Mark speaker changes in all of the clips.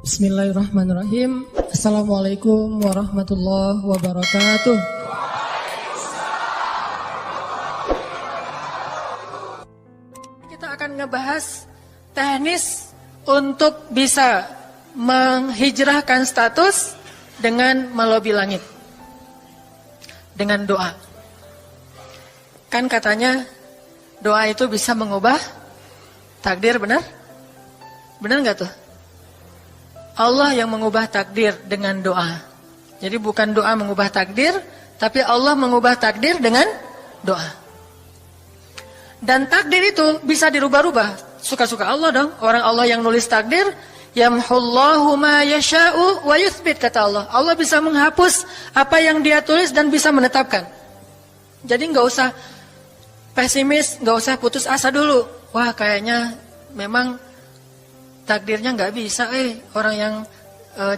Speaker 1: Bismillahirrahmanirrahim. Assalamualaikum warahmatullahi wabarakatuh. Kita akan ngebahas teknis untuk bisa menghijrahkan status dengan melobi langit. Dengan doa. Kan katanya doa itu bisa mengubah takdir, benar? Benar nggak tuh? Allah yang mengubah takdir dengan doa. Jadi bukan doa mengubah takdir, tapi Allah mengubah takdir dengan doa. Dan takdir itu bisa dirubah-rubah. Suka-suka Allah dong. Orang Allah yang nulis takdir, yamhullahu ma yasha'u wa yuthbit, kata Allah. Allah bisa menghapus apa yang Dia tulis dan bisa menetapkan. Jadi nggak usah pesimis, nggak usah putus asa dulu. Wah, kayaknya memang takdirnya nggak bisa, orang yang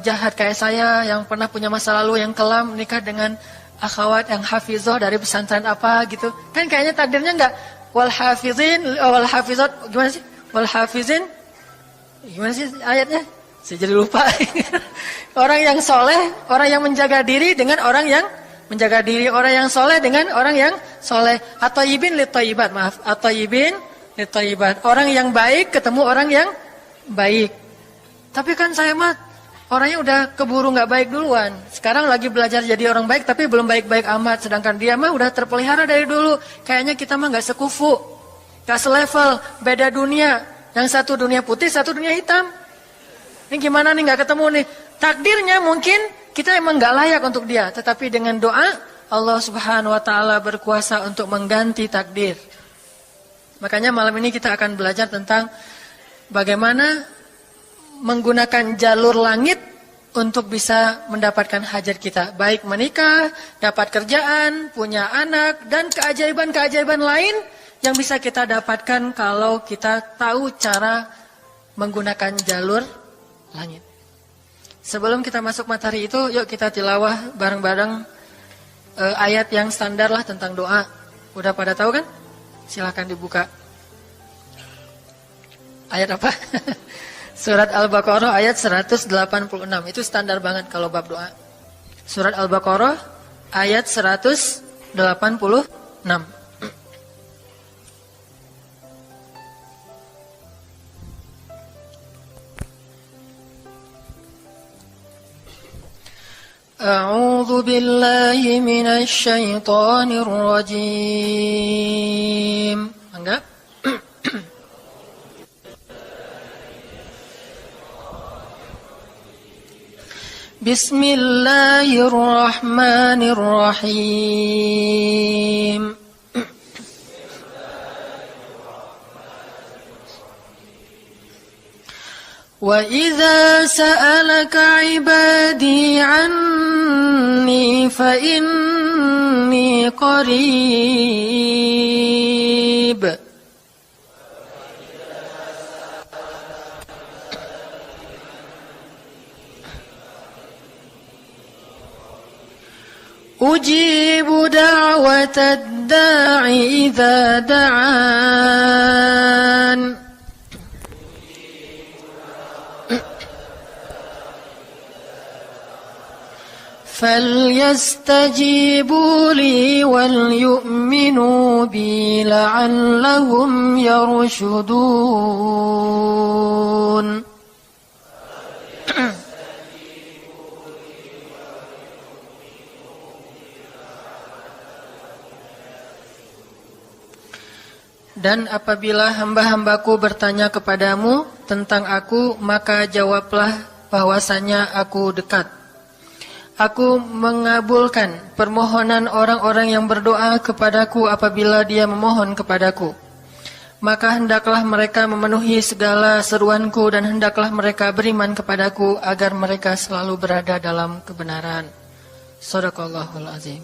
Speaker 1: jahat kayak saya, yang pernah punya masa lalu yang kelam, nikah dengan akhwat yang hafizoh dari pesantren apa gitu, kan kayaknya takdirnya nggak. Wal hafizin, wal hafizat, gimana sih? Wal hafizin, gimana sih ayatnya? Saya jadi lupa. Orang yang soleh, orang yang menjaga diri dengan orang yang menjaga diri, orang yang soleh dengan orang yang soleh. At-thayyibin lit-thayyibat, maaf, at-thayyibin lit-thayyibat. Orang yang baik ketemu orang yang baik. Tapi kan saya mah orangnya udah keburu gak baik duluan. Sekarang lagi belajar jadi orang baik tapi belum baik-baik amat. Sedangkan dia mah udah terpelihara dari dulu. Kayaknya kita mah gak sekufu, gak selevel, beda dunia. Yang satu dunia putih, satu dunia hitam. Ini gimana nih gak ketemu nih. Takdirnya mungkin kita emang gak layak untuk dia. Tetapi dengan doa Allah subhanahu wa ta'ala berkuasa untuk mengganti takdir. Makanya malam ini kita akan belajar tentang bagaimana menggunakan jalur langit untuk bisa mendapatkan hajat kita. Baik menikah, dapat kerjaan, punya anak, dan keajaiban-keajaiban lain yang bisa kita dapatkan kalau kita tahu cara menggunakan jalur langit. Sebelum kita masuk materi itu, yuk kita tilawah bareng-bareng ayat yang standar lah tentang doa. Udah pada tahu kan? Silahkan dibuka. Ayat apa? Surat Al-Baqarah ayat 186. Itu standar banget kalau bab doa. Surat Al-Baqarah ayat 186. A'udzu billahi minasy syaithanir rajim. Enggak? Bismillahirrahmanirrahim. Wa idza sa'alaka 'ibadi 'anni fa inni qarib. Ujibu da'watad da'i idza da'an. Falyastajibu li wal yu'minu bi la'allahum yarshudun. Dan apabila hamba-hambaku bertanya kepadamu tentang aku, maka jawablah bahwasanya aku dekat. Aku mengabulkan permohonan orang-orang yang berdoa kepadaku apabila dia memohon kepadaku. Maka hendaklah mereka memenuhi segala seruanku dan hendaklah mereka beriman kepadaku agar mereka selalu berada dalam kebenaran. Shadaqallahul azim.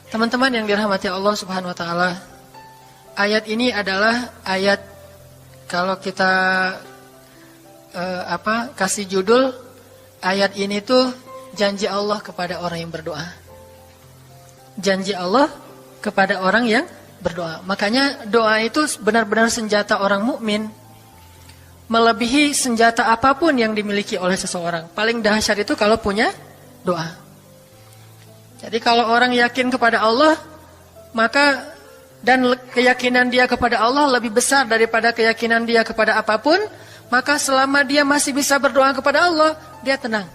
Speaker 1: Teman-teman yang dirahmati Allah Subhanahu wa taala, ayat ini adalah ayat kalau kita kasih judul ayat ini tuh janji Allah kepada orang yang berdoa. Janji Allah kepada orang yang berdoa. Makanya doa itu benar-benar senjata orang mukmin. melebihi senjata apapun yang dimiliki oleh seseorang. Paling dahsyat itu kalau punya doa. Jadi kalau orang yakin kepada Allah, maka dan keyakinan dia kepada Allah lebih besar daripada keyakinan dia kepada apapun, maka selama dia masih bisa berdoa kepada Allah, dia tenang.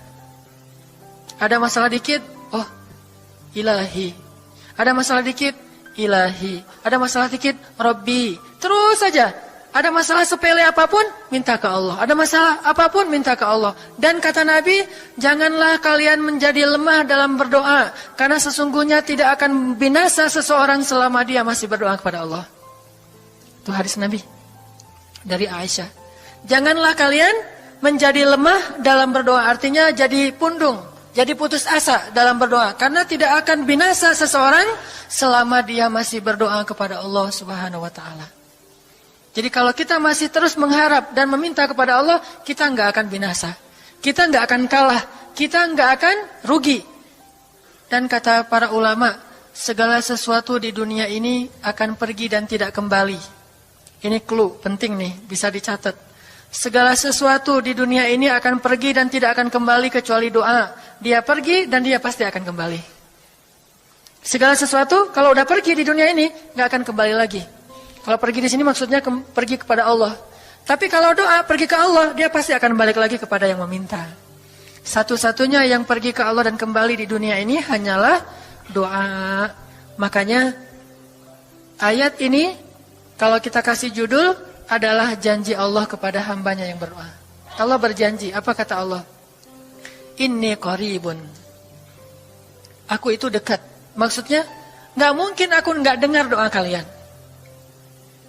Speaker 1: Ada masalah dikit, oh ilahi. Ada masalah dikit, ilahi. Ada masalah dikit, Rabbi. Terus saja. Ada masalah sepele apapun, minta ke Allah. Ada masalah apapun, minta ke Allah. Dan kata Nabi, janganlah kalian menjadi lemah dalam berdoa. Karena sesungguhnya tidak akan binasa seseorang selama dia masih berdoa kepada Allah. Itu hadis Nabi dari Aisyah. Janganlah kalian menjadi lemah dalam berdoa. Artinya jadi pundung, jadi putus asa dalam berdoa. Karena tidak akan binasa seseorang selama dia masih berdoa kepada Allah Subhanahu wa ta'ala. Jadi kalau kita masih terus mengharap dan meminta kepada Allah, kita nggak akan binasa. Kita nggak akan kalah. Kita nggak akan rugi. Dan kata para ulama, segala sesuatu di dunia ini akan pergi dan tidak kembali. Ini clue penting nih, bisa dicatat. Segala sesuatu di dunia ini akan pergi dan tidak akan kembali kecuali doa. Dia pergi dan dia pasti akan kembali. Segala sesuatu kalau udah pergi di dunia ini, nggak akan kembali lagi. Kalau pergi di sini maksudnya pergi kepada Allah. Tapi kalau doa pergi ke Allah, dia pasti akan balik lagi kepada yang meminta. Satu-satunya yang pergi ke Allah dan kembali di dunia ini hanyalah doa. Makanya ayat ini kalau kita kasih judul adalah janji Allah kepada hambanya yang berdoa. Allah berjanji, apa kata Allah? Inni qaribun. Aku itu dekat. Maksudnya nggak mungkin aku nggak dengar doa kalian.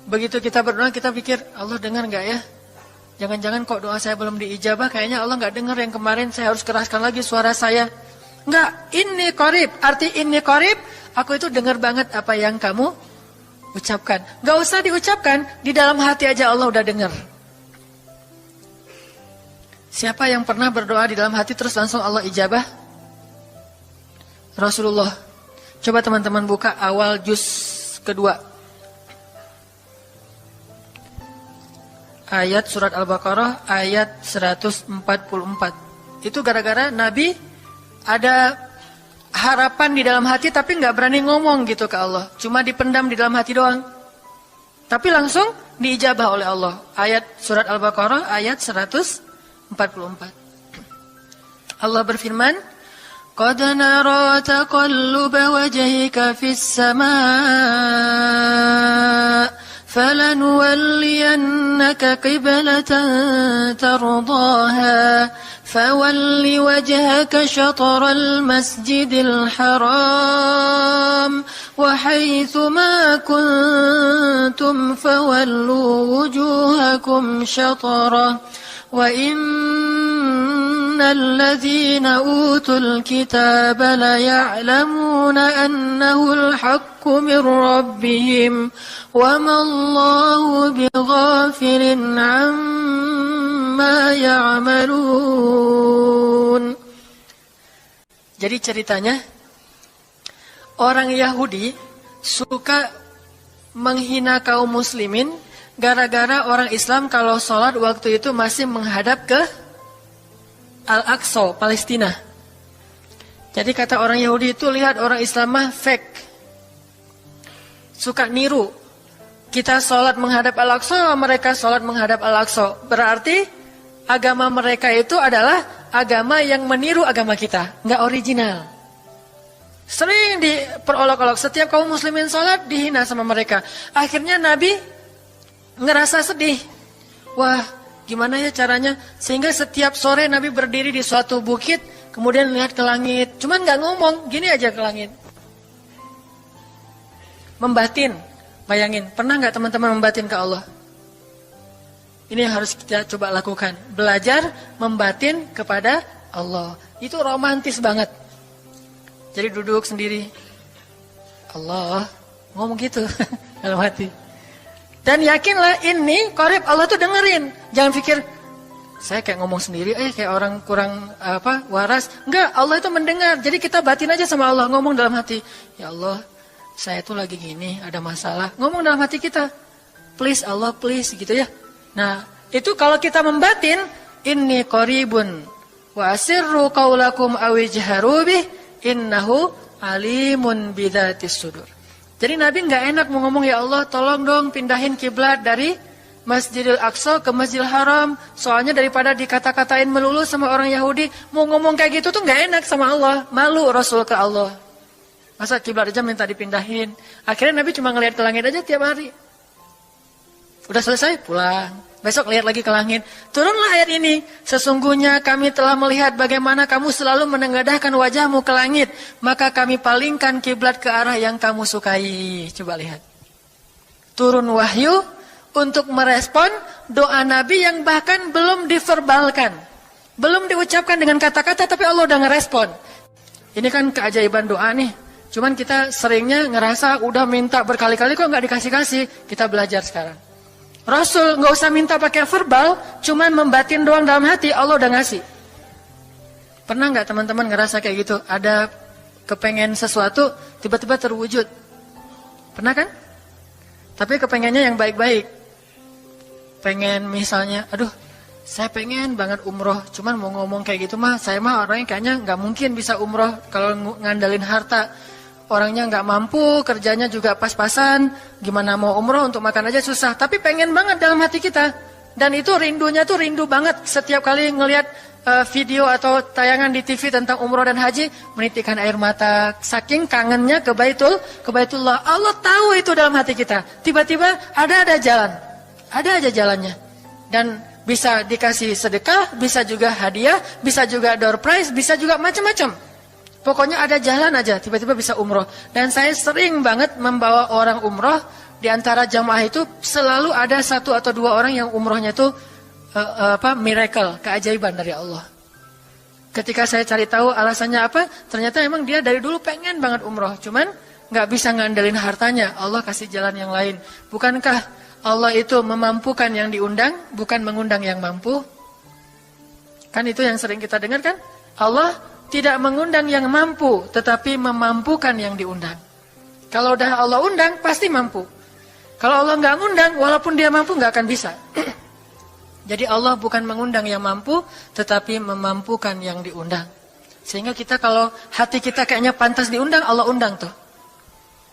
Speaker 1: Begitu kita berdoa, kita pikir, Allah dengar nggak ya? Jangan-jangan kok doa saya belum diijabah, kayaknya Allah nggak dengar yang kemarin, saya harus keraskan lagi suara saya. Nggak, inni qarib. Arti inni qarib, aku itu dengar banget apa yang kamu ucapkan. Nggak usah diucapkan, di dalam hati aja Allah udah dengar. Siapa yang pernah berdoa di dalam hati terus langsung Allah ijabah? Rasulullah. Coba teman-teman buka awal juz kedua. Ayat surat Al-Baqarah ayat 144. Itu gara-gara Nabi ada harapan di dalam hati tapi nggak berani ngomong gitu ke Allah. Cuma dipendam di dalam hati doang. Tapi langsung diijabah oleh Allah. Ayat surat Al-Baqarah ayat 144. Allah berfirman, "Qad nara taqalluba wajhika fis samaa." فَلَنُوَلِّيَنَّكَ قِبْلَةً تَرْضَاهَا فَوَلِّ وَجْهَكَ شَطْرَ الْمَسْجِدِ الْحَرَامِ وَحَيْثُ مَا كُنْتُمْ فَوَلُّوا وُجُوهَكُمْ شَطْرَهُ وَإِنَّ الَّذِينَ أُوتُوا الْكِتَابَ لَيَعْلَمُونَ أَنَّهُ الْحَقُّ مِنْ رَبِّهِمْ وَمَا اللَّهُ بِغَافِلٍ عَمَّا يَعْمَلُونَ. Jadi ceritanya, orang Yahudi suka menghina kaum muslimin gara-gara orang Islam kalau sholat waktu itu masih menghadap ke Al-Aqsa, Palestina. Jadi kata orang Yahudi itu, lihat orang Islam mah fake. Suka niru. Kita sholat menghadap Al-Aqsa, mereka sholat menghadap Al-Aqsa. Berarti agama mereka itu adalah agama yang meniru agama kita, nggak original. Sering diperolok-olok, setiap kaum muslimin sholat dihina sama mereka. Akhirnya Nabi ngerasa sedih. Wah, gimana ya caranya? Sehingga setiap sore Nabi berdiri di suatu bukit, kemudian lihat ke langit. Cuman nggak ngomong, gini aja ke langit. Membatin, bayangin. Pernah nggak teman-teman membatin ke Allah? Ini yang harus kita coba lakukan. Belajar membatin kepada Allah. Itu romantis banget. Jadi duduk sendiri. Allah, ngomong gitu dalam hati. Dan yakinlah ini qarib, Allah tuh dengerin. Jangan pikir saya kayak ngomong sendiri, kayak orang kurang waras. Enggak, Allah itu mendengar. Jadi kita batin aja sama Allah, ngomong dalam hati. Ya Allah, saya tuh lagi gini, ada masalah. Ngomong dalam hati kita. Please Allah, please gitu ya. Nah, Itu kalau kita membatin, inni qaribun wa asirru qaulakum aw ijharu bih innahu alimun bidzatis sudur. Jadi Nabi nggak enak mau ngomong, ya Allah tolong dong pindahin kiblat dari Masjidil Aqsa ke Masjidil Haram. Soalnya daripada dikata-katain melulu sama orang Yahudi, mau ngomong kayak gitu tuh nggak enak sama Allah. Malu Rasul ke Allah. Masa kiblat aja minta dipindahin. Akhirnya Nabi cuma ngelihat ke langit aja tiap hari. Udah selesai pulang. Besok lihat lagi ke langit. Turunlah ayat ini. Sesungguhnya kami telah melihat bagaimana kamu selalu menengadahkan wajahmu ke langit. Maka kami palingkan kiblat ke arah yang kamu sukai. Coba lihat. Turun wahyu untuk merespon doa Nabi yang bahkan belum diverbalkan. Belum diucapkan dengan kata-kata tapi Allah udah ngerespon. Ini kan keajaiban doa nih. Cuman kita seringnya ngerasa udah minta berkali-kali kok nggak dikasih-kasih. Kita belajar sekarang. Rasul nggak usah minta pakai verbal, cuman membatin doang dalam hati, Allah udah ngasih. Pernah nggak teman-teman ngerasa kayak gitu? Ada kepengen sesuatu, tiba-tiba terwujud. Pernah kan? Tapi kepengennya yang baik-baik. Pengen misalnya, aduh, saya pengen banget umroh, cuman mau ngomong kayak gitu mah, saya mah orangnya kayaknya nggak mungkin bisa umroh kalau ngandalin harta. Orangnya nggak mampu, kerjanya juga pas-pasan, gimana mau umroh untuk makan aja susah. Tapi pengen banget dalam hati kita. Dan itu rindunya tuh rindu banget. Setiap kali ngelihat video atau tayangan di TV tentang umroh dan haji, menitikkan air mata. Saking kangennya ke Baitullah. Allah tahu itu dalam hati kita. Tiba-tiba ada jalan. Ada aja jalannya. Dan bisa dikasih sedekah, bisa juga hadiah, bisa juga door prize, bisa juga macam-macam. Pokoknya ada jalan aja, tiba-tiba bisa umroh. Dan saya sering banget membawa orang umroh. Di antara jamaah itu selalu ada 1 atau 2 orang yang umrohnya itu miracle, keajaiban dari Allah. Ketika saya cari tahu alasannya apa, ternyata emang dia dari dulu pengen banget umroh. Cuman nggak bisa ngandelin hartanya, Allah kasih jalan yang lain. Bukankah Allah itu memampukan yang diundang, bukan mengundang yang mampu? Kan itu yang sering kita dengar kan? Allah tidak mengundang yang mampu, tetapi memampukan yang diundang. Kalau udah Allah undang, pasti mampu. Kalau Allah nggak ngundang, walaupun dia mampu nggak akan bisa. Jadi Allah bukan mengundang yang mampu, tetapi memampukan yang diundang. Sehingga kita kalau hati kita kayaknya pantas diundang, Allah undang tuh.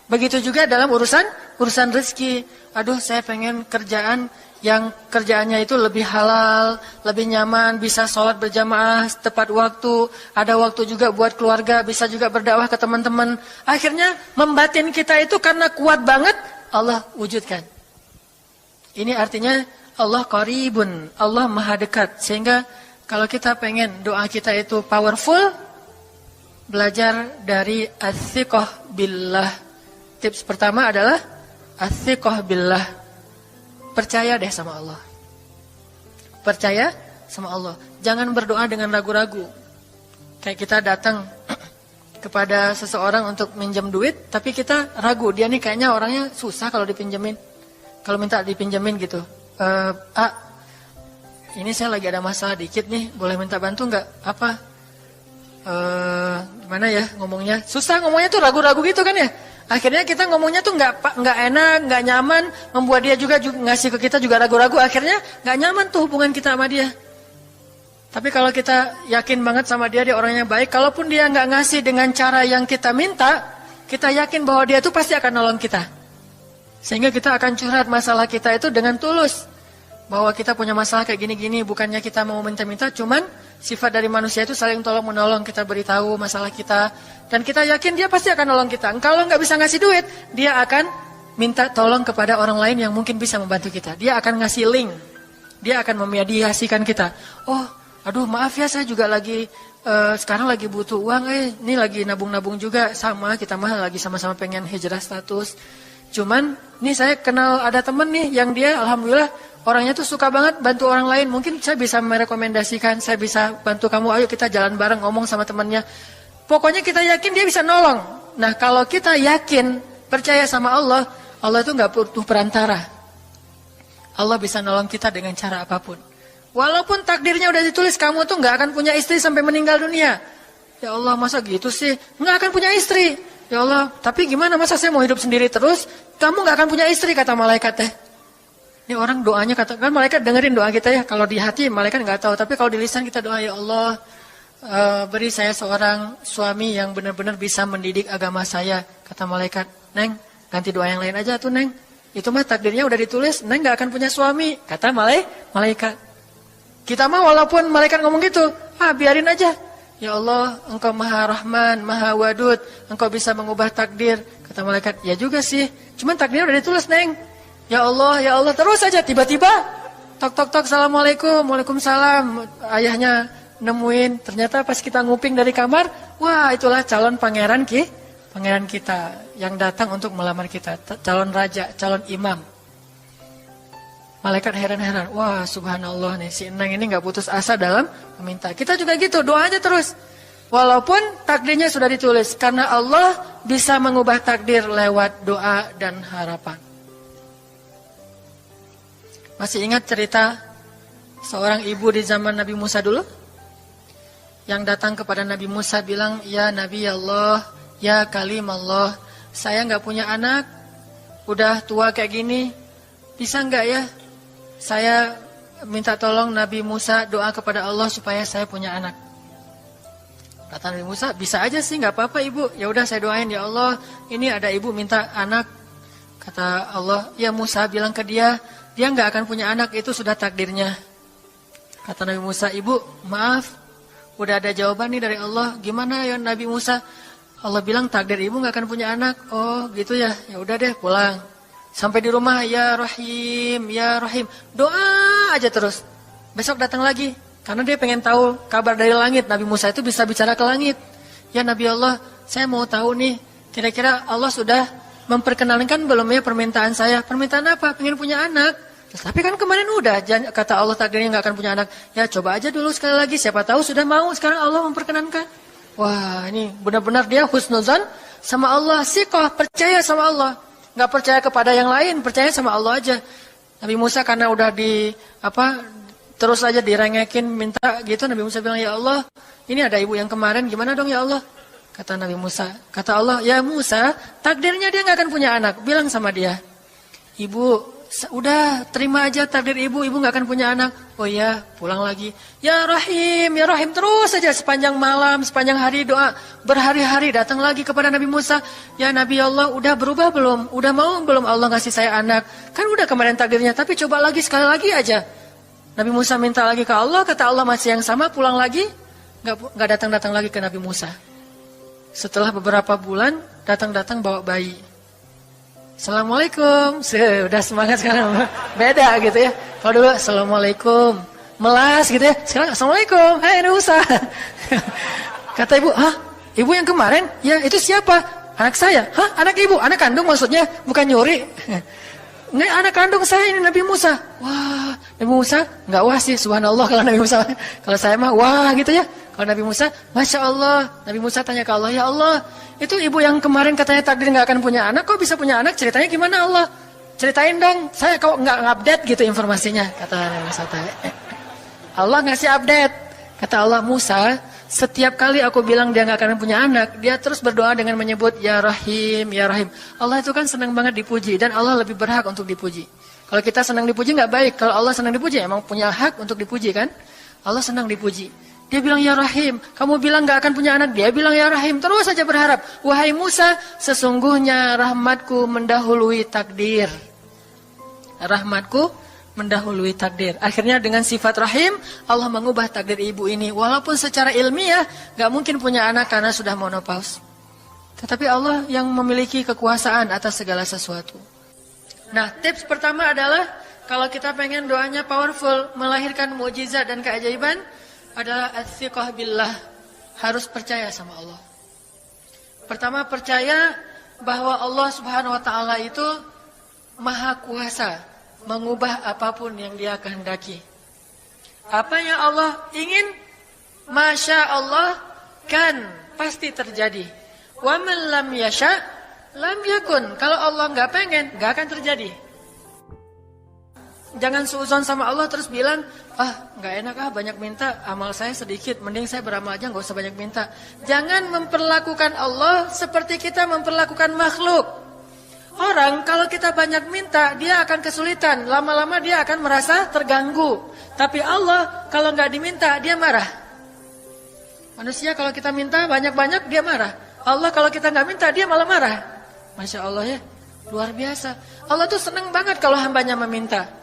Speaker 1: Begitu juga dalam urusan rezeki. Aduh, saya pengen kerjaan yang kerjaannya itu lebih halal, lebih nyaman, bisa sholat berjamaah tepat waktu, ada waktu juga buat keluarga, bisa juga berdakwah ke teman-teman. Akhirnya membatin kita itu karena kuat banget, Allah wujudkan. Ini artinya Allah qaribun, Allah maha dekat. Sehingga kalau kita pengen doa kita itu powerful, belajar dari as-siqah billah. Tips pertama adalah as-siqah billah. Percaya deh sama Allah. Percaya sama Allah. Jangan berdoa dengan ragu-ragu. Kayak kita datang kepada seseorang untuk minjem duit, tapi kita ragu. Dia nih kayaknya orangnya susah kalau dipinjemin. Kalau minta dipinjemin gitu. Ini saya lagi ada masalah dikit nih. Boleh minta bantu nggak? Apa? Gimana ya ngomongnya? Susah ngomongnya tuh ragu-ragu gitu kan ya. Akhirnya kita ngomongnya tuh nggak enak, nggak nyaman, membuat dia juga ngasih ke kita juga ragu-ragu. Akhirnya nggak nyaman tuh hubungan kita sama dia. Tapi kalau kita yakin banget sama dia orangnya baik, kalaupun dia nggak ngasih dengan cara yang kita minta, kita yakin bahwa dia tuh pasti akan nolong kita. Sehingga kita akan curhat masalah kita itu dengan tulus. Bahwa kita punya masalah kayak gini-gini, bukannya kita mau minta-minta, cuman sifat dari manusia itu saling tolong-menolong, kita beritahu masalah kita. Dan kita yakin dia pasti akan nolong kita. Kalau nggak bisa ngasih duit, dia akan minta tolong kepada orang lain yang mungkin bisa membantu kita. Dia akan ngasih link. Dia akan memediasikan kita. Oh, aduh maaf ya saya juga lagi, sekarang lagi butuh uang. Ini lagi nabung-nabung juga. Sama, kita mah lagi sama-sama pengen hijrah status. Cuman, nih saya kenal ada temen nih yang dia alhamdulillah orangnya tuh suka banget bantu orang lain. Mungkin saya bisa merekomendasikan, saya bisa bantu kamu, ayo kita jalan bareng ngomong sama temennya. Pokoknya kita yakin dia bisa nolong. Nah kalau kita yakin, percaya sama Allah, Allah itu gak butuh perantara. Allah bisa nolong kita dengan cara apapun. Walaupun takdirnya udah ditulis, kamu tuh gak akan punya istri sampai meninggal dunia. Ya Allah masa gitu sih, gak akan punya istri. Ya Allah, tapi gimana masa saya mau hidup sendiri terus? Kamu gak akan punya istri kata malaikat teh. Ini orang doanya katakan malaikat dengerin doa kita ya. Kalau di hati malaikat nggak tahu, tapi kalau di lisan kita doa, ya Allah, beri saya seorang suami yang benar-benar bisa mendidik agama saya. Kata malaikat, Neng, ganti doa yang lain aja tuh Neng. Itu mah takdirnya udah ditulis, Neng nggak akan punya suami. Kata malaikat. Kita mah walaupun malaikat ngomong gitu, biarin aja. Ya Allah, Engkau Maha Rahman, Maha Wadud, Engkau bisa mengubah takdir. Kata malaikat, ya juga sih. Cuman takdirnya udah ditulis, Neng. Ya Allah, terus aja. Tiba-tiba, tok, Assalamualaikum, Waalaikumsalam. Ayahnya nemuin, ternyata pas kita nguping dari kamar, wah itulah calon pangeran kita yang datang untuk melamar kita. Calon raja, calon imam. Malaikat heran-heran, wah subhanallah nih, si Enang ini gak putus asa dalam meminta. Kita juga gitu, doa aja terus. Walaupun takdirnya sudah ditulis, karena Allah bisa mengubah takdir lewat doa dan harapan. Masih ingat cerita seorang ibu di zaman Nabi Musa dulu? Yang datang kepada Nabi Musa bilang, ya Nabi Allah, ya Kalim Allah, saya gak punya anak, udah tua kayak gini, bisa gak ya? Saya minta tolong Nabi Musa doa kepada Allah supaya saya punya anak. Kata Nabi Musa, bisa aja sih, nggak apa-apa ibu. Ya udah saya doain, ya Allah, ini ada ibu minta anak. Kata Allah, ya Musa bilang ke dia nggak akan punya anak, itu sudah takdirnya. Kata Nabi Musa, ibu maaf, udah ada jawaban nih dari Allah. Gimana ya Nabi Musa? Allah bilang takdir ibu nggak akan punya anak. Oh gitu ya, ya udah deh pulang. Sampai di rumah, ya Rahim, ya Rahim. Doa aja terus. Besok datang lagi. Karena dia pengen tahu kabar dari langit. Nabi Musa itu bisa bicara ke langit. Ya Nabi Allah, saya mau tahu nih. Kira-kira Allah sudah memperkenalkan belum ya permintaan saya? Permintaan apa? Pengen punya anak. Tapi kan kemarin udah. Kata Allah takdirnya gak akan punya anak. Ya coba aja dulu sekali lagi. Siapa tahu sudah mau. Sekarang Allah memperkenankan. Wah ini benar-benar dia husnuzan sama Allah. Siqah, percaya sama Allah. Nggak percaya kepada yang lain, percaya sama Allah aja. Nabi Musa karena udah terus aja direngekin minta gitu, Nabi Musa bilang, ya Allah, ini ada ibu yang kemarin, gimana dong ya Allah? Kata Nabi Musa, kata Allah, ya Musa, takdirnya dia nggak akan punya anak. Bilang sama dia, ibu, udah terima aja takdir ibu nggak akan punya anak. Oh iya, pulang lagi. Ya Rahim, terus aja sepanjang malam, sepanjang hari doa. Berhari-hari datang lagi kepada Nabi Musa. Ya Nabi Allah, udah berubah belum? Udah mau belum Allah ngasih saya anak? Kan udah kemarin takdirnya, tapi coba lagi sekali lagi aja. Nabi Musa minta lagi ke Allah, kata Allah masih yang sama, pulang lagi. Nggak datang-datang lagi ke Nabi Musa. Setelah beberapa bulan, datang-datang bawa bayi. Assalamualaikum, udah semangat sekarang, beda gitu ya. Kalau dulu Assalamualaikum, melas gitu ya. Sekarang Assalamualaikum, hai Musa. Kata ibu, ibu yang kemarin? Ya itu siapa? Anak saya. Anak ibu? Anak kandung maksudnya, bukan nyuri. Nggak, anak kandung saya ini Nabi Musa. Wah, Nabi Musa nggak wah sih, subhanallah kalau Nabi Musa. Kalau saya mah wah gitu ya. Kalau Nabi Musa, Masya Allah. Nabi Musa tanya ke Allah, ya Allah, itu ibu yang kemarin katanya takdir nggak akan punya anak, kok bisa punya anak? Ceritanya gimana Allah? Ceritain dong, saya kok nggak update gitu informasinya, kata Nabi Musa. Allah ngasih update. Kata Allah, Musa, setiap kali aku bilang dia nggak akan punya anak, dia terus berdoa dengan menyebut Ya Rahim, Ya Rahim. Allah itu kan senang banget dipuji, dan Allah lebih berhak untuk dipuji. Kalau kita senang dipuji nggak baik, kalau Allah senang dipuji, emang punya hak untuk dipuji kan? Allah senang dipuji. Dia bilang Ya Rahim, kamu bilang gak akan punya anak, dia bilang Ya Rahim, terus saja berharap. Wahai Musa, sesungguhnya rahmatku mendahului takdir. Rahmatku mendahului takdir. Akhirnya dengan sifat Rahim, Allah mengubah takdir ibu ini. Walaupun secara ilmiah gak mungkin punya anak karena sudah menopause. Tetapi Allah yang memiliki kekuasaan atas segala sesuatu. Nah, tips pertama adalah kalau kita pengen doanya powerful, melahirkan mukjizat dan keajaiban, adalah at-thiqah billah, harus percaya sama Allah. Pertama, percaya bahwa Allah Subhanahu wa taala itu maha kuasa mengubah apapun yang Dia kehendaki. Apa yang Allah ingin, masya Allah kan pasti terjadi. Wa man lam yasha lam yakun. Kalau Allah nggak pengen, nggak akan terjadi. Jangan suuzon sama Allah terus bilang, nggak enak banyak minta, amal saya sedikit, mending saya beramal aja nggak usah banyak minta. Jangan memperlakukan Allah seperti kita memperlakukan makhluk. orang kalau kita banyak minta, dia akan kesulitan. Lama-lama dia akan merasa terganggu. Tapi Allah kalau nggak diminta, dia marah. Manusia kalau kita minta banyak-banyak, dia marah. Allah kalau kita nggak minta, dia malah marah. Masya Allah ya, luar biasa. Allah tuh senang banget kalau hambanya meminta.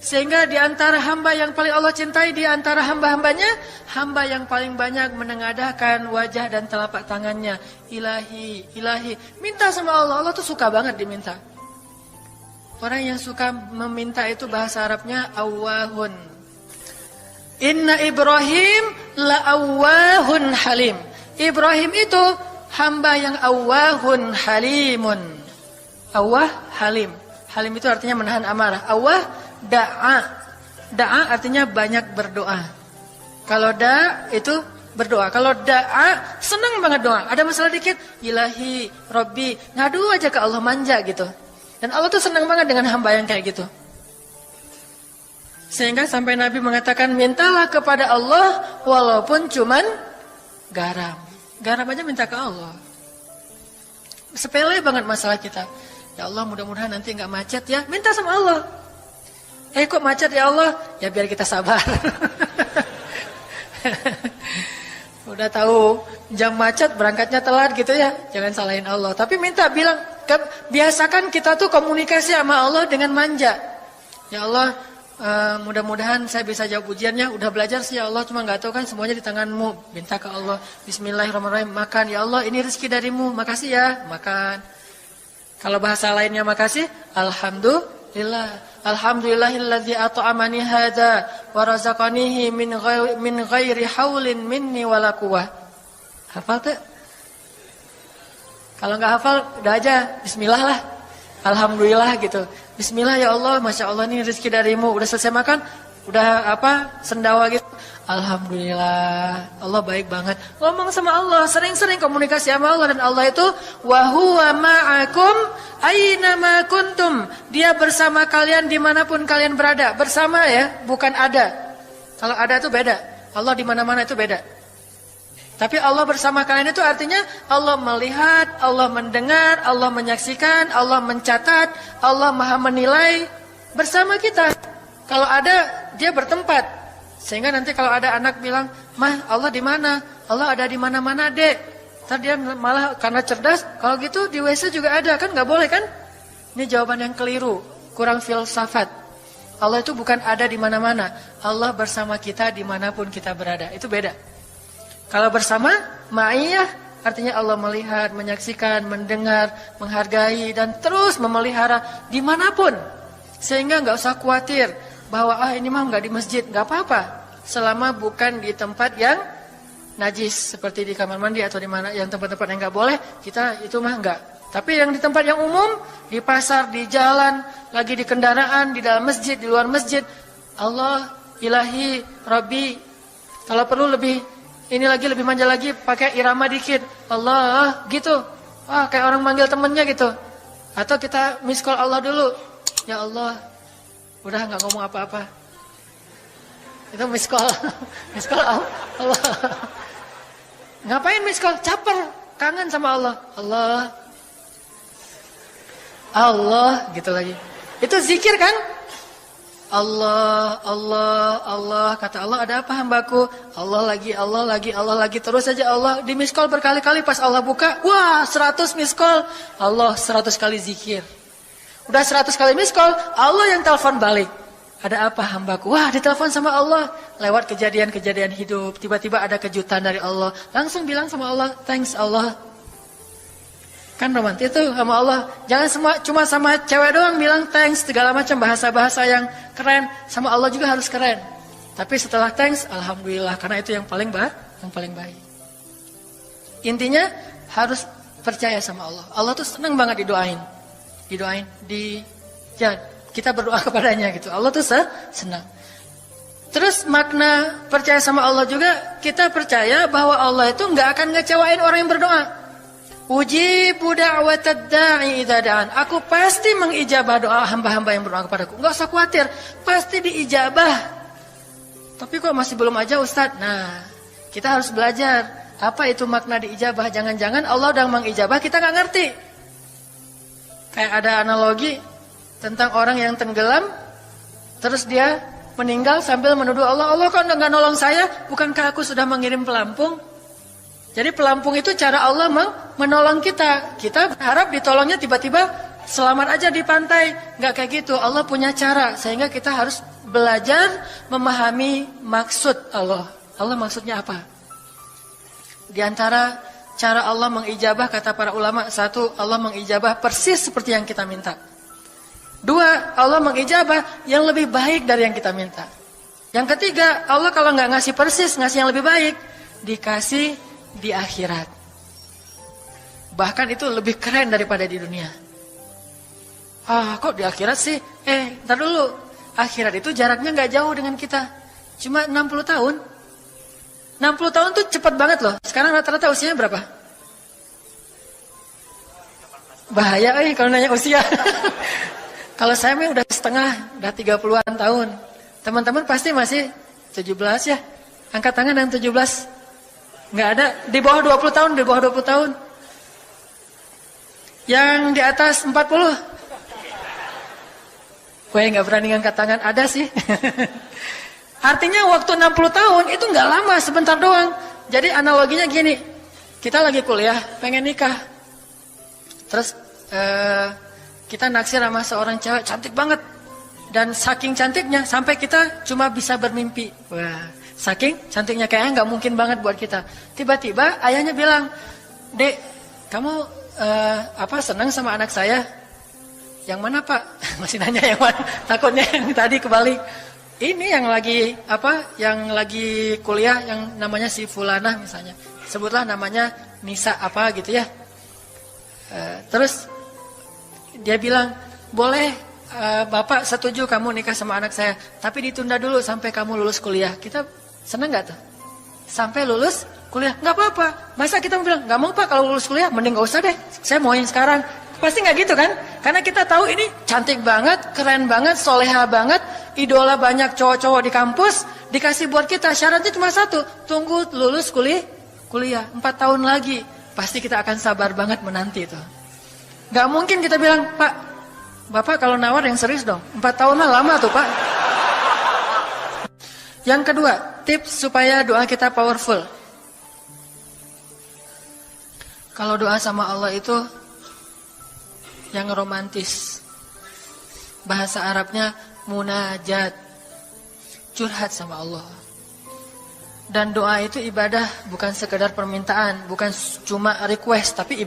Speaker 1: Sehingga di antara hamba yang paling Allah cintai, di antara hamba-hambanya, hamba yang paling banyak menengadahkan wajah dan telapak tangannya. Ilahi, ilahi. Minta sama Allah, Allah tuh suka banget diminta. Orang yang suka meminta itu bahasa Arabnya awwahun. Inna Ibrahim la'awwahun halim. Ibrahim itu hamba yang awwahun halimun. Awwah, halim. Halim itu artinya menahan amarah. Awwah, da'a. Da'a artinya banyak berdoa. Kalau da' itu berdoa. Kalau da'a, senang banget doa. Ada masalah dikit, ilahi, Rabbi. Ngadu aja ke Allah, manja gitu. Dan Allah tuh senang banget dengan hamba yang kayak gitu. Sehingga sampai Nabi mengatakan, mintalah kepada Allah walaupun cuman garam. Garam aja minta ke Allah. Sepele banget masalah kita. Ya Allah, mudah-mudahan nanti nggak macet ya. Minta sama Allah. Kok macet ya Allah? Ya biar kita sabar. Udah tahu jam macet berangkatnya telat gitu ya. Jangan salahin Allah. Tapi minta, bilang, biasakan kita tuh komunikasi sama Allah dengan manja. Ya Allah, mudah-mudahan saya bisa jawab ujiannya. Udah belajar sih ya Allah, cuma nggak tahu kan semuanya di tanganmu. Minta ke Allah. Bismillahirrahmanirrahim. Makan ya Allah, ini rezeki darimu. Makasih ya, makan. Kalau bahasa lainnya makasih, alhamdulillah. Alhamdulillahilladzi at'amani hadza wa razaqanihi min ghairi haulin minni wala quwwah. Hafal tuh? Kalau nggak hafal, udah aja bismillah lah. Alhamdulillah gitu. Bismillah ya Allah, Masya Allah ini rezeki darimu. Udah selesai makan, udah sendawa gitu. Alhamdulillah, Allah baik banget. Ngomong sama Allah, sering-sering komunikasi sama Allah. Dan Allah itu wa huwa ma'akum aina ma kuntum. Dia bersama kalian dimanapun kalian berada. Bersama ya, bukan ada. Kalau ada itu beda. Allah di mana-mana itu beda. Tapi Allah bersama kalian itu artinya Allah melihat, Allah mendengar, Allah menyaksikan, Allah mencatat, Allah maha menilai bersama kita. Kalau ada, dia bertempat. Sehingga nanti kalau ada anak bilang, "Mah, Allah di mana?" Allah ada di mana-mana, Dek. Tadi dia malah karena cerdas, kalau gitu di WC juga ada, kan nggak boleh kan? Ini jawaban yang keliru, kurang filsafat. Allah itu bukan ada di mana-mana. Allah bersama kita dimanapun kita berada. Itu beda. Kalau bersama, ma'iyah artinya Allah melihat, menyaksikan, mendengar, menghargai, dan terus memelihara dimanapun. Sehingga nggak usah khawatir bahwa ini mah nggak di masjid, nggak apa-apa. Selama bukan di tempat yang najis, seperti di kamar mandi atau di mana yang tempat-tempat yang nggak boleh, kita itu mah nggak. Tapi yang di tempat yang umum, di pasar, di jalan, lagi di kendaraan, di dalam masjid, di luar masjid, Allah, ilahi, Rabbi. Kalau perlu lebih manja lagi, pakai irama dikit. Allah, gitu. Kayak orang manggil temennya gitu. Atau kita miss call Allah dulu. Ya Allah, udah nggak ngomong apa-apa. Itu miss call. Miss call Allah. Ngapain miss call? Caper, kangen sama Allah. Allah, gitu lagi. Itu zikir kan? Allah, Allah, Allah. Kata Allah, ada apa hambaku? Allah lagi. Terus saja Allah di miss call berkali-kali. Pas Allah buka, wah 100 miss call. Allah 100 kali zikir. Udah 100 kali miss call, Allah yang telepon balik. Ada apa hambaku? Wah, ditelepon sama Allah. Lewat kejadian-kejadian hidup. Tiba-tiba ada kejutan dari Allah. Langsung bilang sama Allah, thanks Allah. Kan romantis itu sama Allah. Jangan cuma sama cewek doang bilang thanks, segala macam bahasa-bahasa yang keren. Sama Allah juga harus keren. Tapi setelah thanks, alhamdulillah, karena itu yang paling baik. Intinya harus percaya sama Allah. Allah tuh senang banget didoain. Kita berdoa kepadanya gitu. Allah tuh senang. Terus makna percaya sama Allah juga, kita percaya bahwa Allah itu nggak akan ngecewain orang yang berdoa. Ujibu da'watad da'i idza da'an. Aku pasti mengijabah doa hamba-hamba yang berdoa kepadaku. Enggak usah khawatir, pasti diijabah. Tapi kok masih belum aja Ustaz? Nah, kita harus belajar apa itu makna diijabah. Jangan-jangan Allah udah mengijabah, kita enggak ngerti. Kayak ada analogi tentang orang yang tenggelam, terus dia meninggal sambil menuduh Allah, Allah kok nggak nolong saya? Bukankah aku sudah mengirim pelampung? Jadi pelampung itu cara Allah menolong kita. Kita berharap ditolongnya tiba-tiba selamat aja di pantai. Nggak kayak gitu. Allah punya cara, sehingga kita harus belajar memahami maksud Allah. Allah maksudnya apa? Di antara cara Allah mengijabah, kata para ulama, satu, Allah mengijabah persis seperti yang kita minta. Dua, Allah mengijabah yang lebih baik dari yang kita minta. Yang ketiga, Allah kalau nggak ngasih persis, ngasih yang lebih baik, dikasih di akhirat. Bahkan itu lebih keren daripada di dunia. Kok di akhirat sih? Ntar dulu. Akhirat itu jaraknya nggak jauh dengan kita. Cuma 60 tahun. 60 tahun tuh cepat banget loh. Sekarang rata-rata usianya berapa? Bahaya kalau nanya usia. Kalau saya mah udah setengah, udah 30-an tahun. Teman-teman pasti masih 17 ya. Angkat tangan yang 17. Nggak ada. Di bawah 20 tahun, di bawah 20 tahun. Yang di atas 40. Gue nggak berani angkat tangan, ada sih. Artinya waktu 60 tahun itu nggak lama, sebentar doang. Jadi analoginya gini, kita lagi kuliah, pengen nikah. Terus kita naksir sama seorang cewek cantik banget. Dan saking cantiknya sampai kita cuma bisa bermimpi. Wah, saking cantiknya kayaknya nggak mungkin banget buat kita. Tiba-tiba ayahnya bilang, "Dek, kamu senang sama anak saya?" "Yang mana, Pak?" Masih nanya yang mana? Takutnya yang tadi kebalik. Ini yang lagi kuliah yang namanya si Fulanah misalnya. Sebutlah namanya Nisa apa gitu ya. Terus dia bilang, "Boleh Bapak setuju kamu nikah sama anak saya. Tapi ditunda dulu sampai kamu lulus kuliah." Kita senang gak tuh? Sampai lulus kuliah, gak apa-apa. Masa kita bilang, "Gak mau Pak kalau lulus kuliah, mending gak usah deh. Saya mau yang sekarang." Pasti gak gitu kan? Karena kita tahu ini cantik banget, keren banget, soleha banget, idola banyak cowok-cowok di kampus, dikasih buat kita. Syaratnya cuma satu, tunggu lulus kuliah 4 tahun lagi. Pasti kita akan sabar banget menanti itu. Gak mungkin kita bilang, "Pak, Bapak kalau nawar yang serius dong. 4 tahun mah lama tuh Pak." Yang kedua, tips supaya doa kita powerful. Kalau doa sama Allah itu yang romantis. Bahasa Arabnya munajat. Curhat sama Allah. Dan doa itu ibadah, bukan sekedar permintaan, bukan cuma request, tapi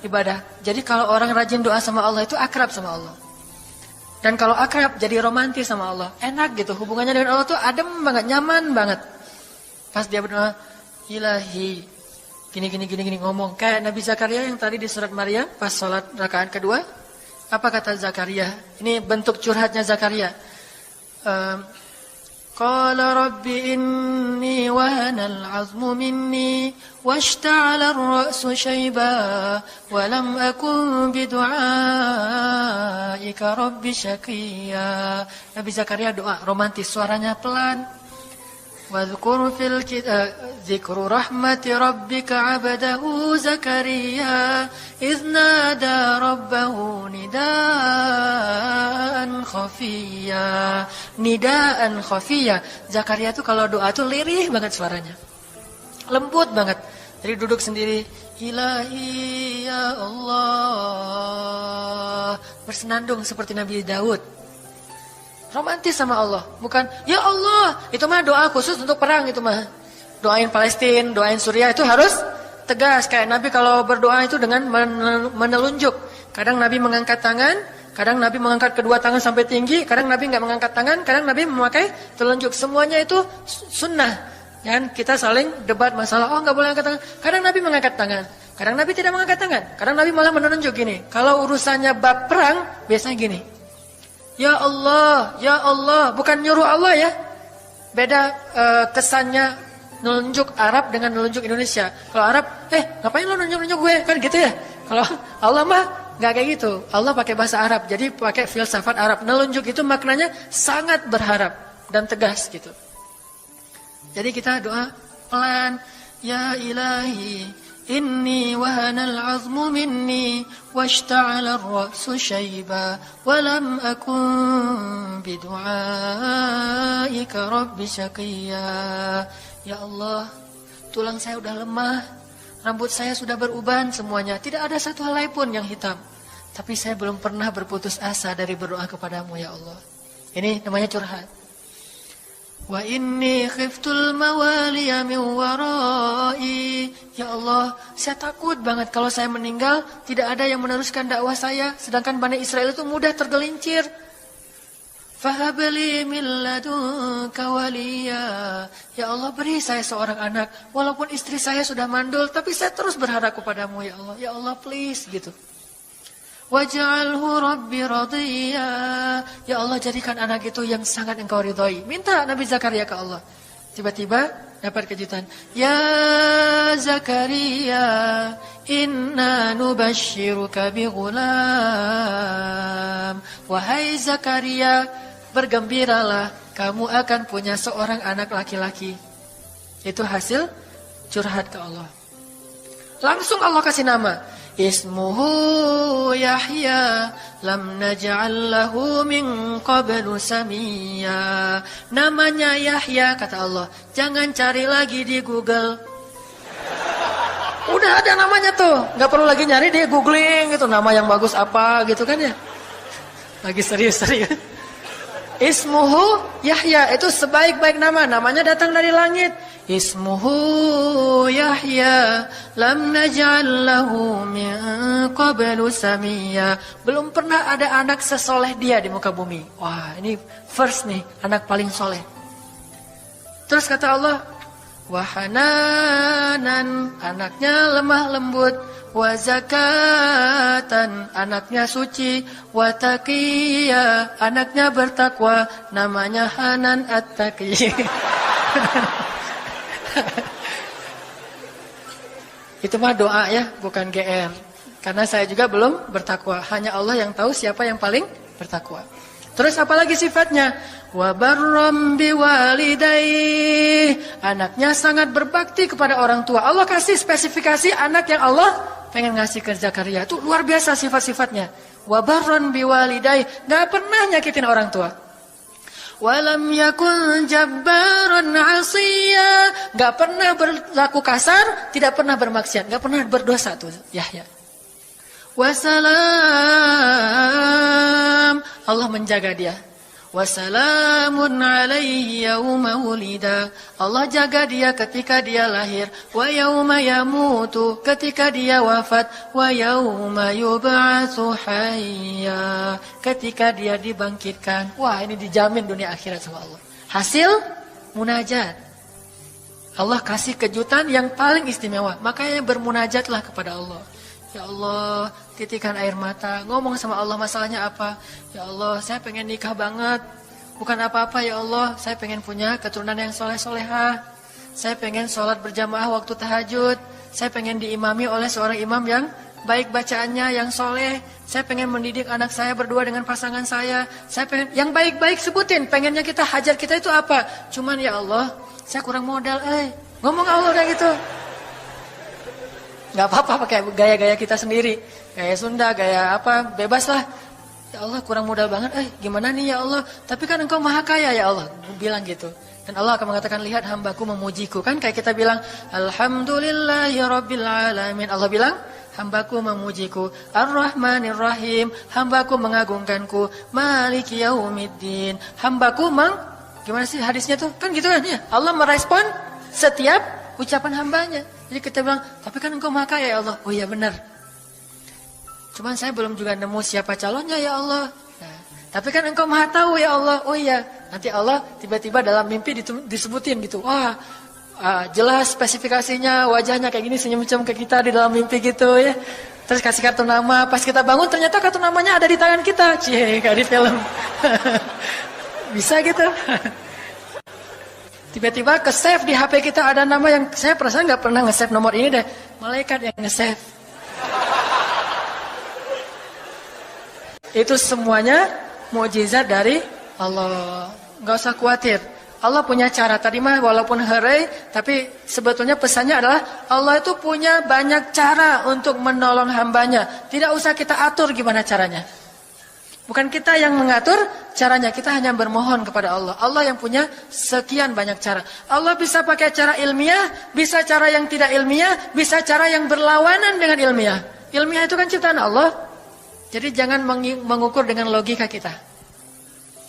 Speaker 1: ibadah. Jadi kalau orang rajin doa sama Allah itu akrab sama Allah. Dan kalau akrab jadi romantis sama Allah. Enak gitu, hubungannya dengan Allah tuh adem banget, nyaman banget. Pas dia berdoa, "Ilahi," gini ngomong. Kayak Nabi Zakaria yang tadi di surat Maryam pas sholat rakaat kedua. Apa kata Zakaria? Ini bentuk curhatnya Zakaria. Qala rabbi inni wahanal azmu minni washta'ala ar-ra'su shayba wa lam akun bidu'aika rabbi syaqiyya. Nabi Zakaria doa romantis, suaranya pelan. Wadhkur fil dzikru rahmati rabbika 'abdahu Zakaria idz nada rabbahu nidaan khafiyya. Nidaan khafiyya. Zakaria tuh kalau doa tuh lirih banget suaranya. Lembut banget. Jadi duduk sendiri, "Ilahi ya Allah." Bersenandung seperti Nabi Daud. Romantis sama Allah, bukan "Ya Allah." Itu mah doa khusus untuk perang itu mah. Doain Palestina, doain Suriah itu harus tegas. Kayak Nabi kalau berdoa itu dengan menelunjuk. Kadang Nabi mengangkat tangan, kadang Nabi mengangkat kedua tangan sampai tinggi, kadang Nabi nggak mengangkat tangan, kadang Nabi memakai telunjuk. Semuanya itu sunnah. Jangan kita saling debat masalah, nggak boleh angkat tangan. Kadang Nabi mengangkat tangan, kadang Nabi tidak mengangkat tangan, kadang Nabi malah menunjuk gini. Kalau urusannya bab perang, biasanya gini. "Ya Allah, ya Allah." Bukan nyuruh Allah ya. Beda kesannya nunjuk Arab dengan nunjuk Indonesia. Kalau Arab, ngapain lo nunjuk gue? Kan gitu ya. Kalau Allah mah nggak kayak gitu. Allah pakai bahasa Arab. Jadi pakai filsafat Arab. Nunjuk itu maknanya sangat berharap dan tegas gitu. Jadi kita doa pelan. "Ya ilahi, Inni wahanal azmu minni washta'ala ar-ra'su shayba wa lam akun bidu'aika rabbi syaqiyya. Ya Allah, tulang saya sudah lemah, rambut saya sudah beruban semuanya, tidak ada satu helai pun yang hitam. Tapi saya belum pernah berputus asa dari berdoa kepadamu ya Allah. Ini namanya curhat. Wa inni khiftul mawaliya min warai. Ya Allah, saya takut banget kalau saya meninggal tidak ada yang meneruskan dakwah saya, sedangkan Bani Israel itu mudah tergelincir. Fahabli min ladunka waliya. Ya Allah, beri saya seorang anak, walaupun istri saya sudah mandul, tapi saya terus berharap kepadamu ya Allah. Ya Allah, please gitu. Waj'alhu rabbi radiyya. Ya Allah, jadikan anak itu yang sangat engkau ridhoi. Minta Nabi Zakaria ke Allah. Tiba-tiba dapat kejutan. Ya Zakaria, inna nubashiruka bi ghulam. Wahai Zakaria, bergembiralah, kamu akan punya seorang anak laki-laki. Itu hasil curhat ke Allah. Langsung Allah kasih nama. Ismuhu Yahya lam naj'al lahu min qablu samiyya. Namanya Yahya, kata Allah. Jangan cari lagi di Google. Udah ada namanya tuh, nggak perlu lagi nyari di googling gitu, nama yang bagus apa gitu kan ya. Lagi serius-serius. Ismuhu Yahya, itu sebaik-baik nama, namanya datang dari langit. Ismuhu Yahya lam naj'al lahu min qablu samiyya. Belum pernah ada anak sesoleh dia di muka bumi. Wah, ini first nih, anak paling soleh. Terus kata Allah, wahananan, anaknya lemah lembut, wa zakatan, anaknya suci, wa taqiyya, anaknya bertakwa, namanya Hanan At-Taqi. Itu mah doa ya, bukan GR. Karena saya juga belum bertakwa. Hanya Allah yang tahu siapa yang paling bertakwa. Terus apalagi sifatnya? Wa barram biwalidayhi, anaknya sangat berbakti kepada orang tua. Allah kasih spesifikasi anak yang Allah pengen ngasih ke Zakaria. Itu luar biasa sifat-sifatnya. Wa barran biwalidayhi, enggak pernah nyakitin orang tua. Walam yakun jabbaran 'asiyya, enggak pernah berlaku kasar, tidak pernah bermaksiat, enggak pernah berdosa tuh Yahya. Wassalam, Allah menjaga dia. Wassalamun alaihi yauma wulida, Allah jaga dia ketika dia lahir. Wa yauma yamutu, ketika dia wafat. Wa yauma yub'atsu hayya, ketika dia dibangkitkan. Wah, ini dijamin dunia akhirat sama Allah. Hasil munajat. Allah kasih kejutan yang paling istimewa. Makanya bermunajatlah kepada Allah. Ya Allah, titikan air mata, ngomong sama Allah masalahnya apa. Ya Allah, saya pengen nikah banget. Bukan apa-apa ya Allah, saya pengen punya keturunan yang soleh-solehah. Saya pengen sholat berjamaah waktu tahajud. Saya pengen diimami oleh seorang imam yang baik bacaannya, yang soleh. Saya pengen mendidik anak saya berdua dengan pasangan saya. Saya pengen, yang baik-baik sebutin, pengennya kita, hajat kita itu apa. Cuman ya Allah, saya kurang modal, ngomong Allah udah gitu. Gak apa-apa pakai gaya-gaya kita sendiri, gaya Sunda, gaya apa, bebas lah. Ya Allah, kurang modal banget, gimana nih ya Allah, tapi kan engkau maha kaya ya Allah, bilang gitu. Dan Allah akan mengatakan, lihat hambaku memujiku. Kan kayak kita bilang, alhamdulillahi rabbil alamin. Allah bilang, hambaku memujiku. Ar-Rahmanir Rahim, hambaku mengagungkanku. Maliki yaumiddin, hambaku gimana sih hadisnya tuh? Kan gitu kan ya. Allah merespon setiap ucapan hambanya. Jadi kita bilang, tapi kan engkau maha kaya ya Allah. Oh iya benar. Cuman saya belum juga nemu siapa calonnya ya Allah. Nah, tapi kan engkau maha tahu ya Allah. Oh iya. Nanti Allah tiba-tiba dalam mimpi disebutin gitu. Wah, jelas spesifikasinya, wajahnya kayak gini, senyum-senyum ke kita di dalam mimpi gitu ya. Terus kasih kartu nama. Pas kita bangun ternyata kartu namanya ada di tangan kita. Cie, kayak di film. Bisa gitu. Tiba-tiba ke-save di HP kita ada nama yang saya perasaan nggak pernah nge-save nomor ini deh. Malaikat yang nge-save. Itu semuanya mukjizat dari Allah. Nggak usah khawatir. Allah punya cara. Tadi mah walaupun herai, tapi sebetulnya pesannya adalah Allah itu punya banyak cara untuk menolong hambanya. Tidak usah kita atur gimana caranya. Bukan kita yang mengatur caranya, kita hanya bermohon kepada Allah. Allah yang punya sekian banyak cara. Allah bisa pakai cara ilmiah, bisa cara yang tidak ilmiah, bisa cara yang berlawanan dengan ilmiah. Ilmiah itu kan ciptaan Allah. Jadi jangan mengukur dengan logika kita.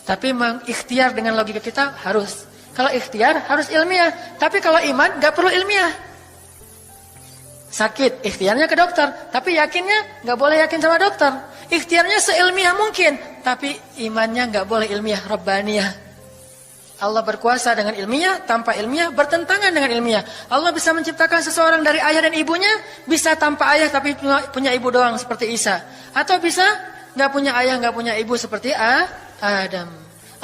Speaker 1: Tapi mengikhtiar dengan logika kita harus. Kalau ikhtiar harus ilmiah. Tapi kalau iman gak perlu ilmiah. Sakit, ikhtiarnya ke dokter. Tapi yakinnya gak boleh yakin sama dokter. Ikhtiarnya seilmiah mungkin, tapi imannya nggak boleh ilmiah, rabbaniyah. Allah berkuasa dengan ilmiah, tanpa ilmiah, bertentangan dengan ilmiah. Allah bisa menciptakan seseorang dari ayah dan ibunya, bisa tanpa ayah tapi punya ibu doang seperti Isa. Atau bisa nggak punya ayah, nggak punya ibu seperti Adam.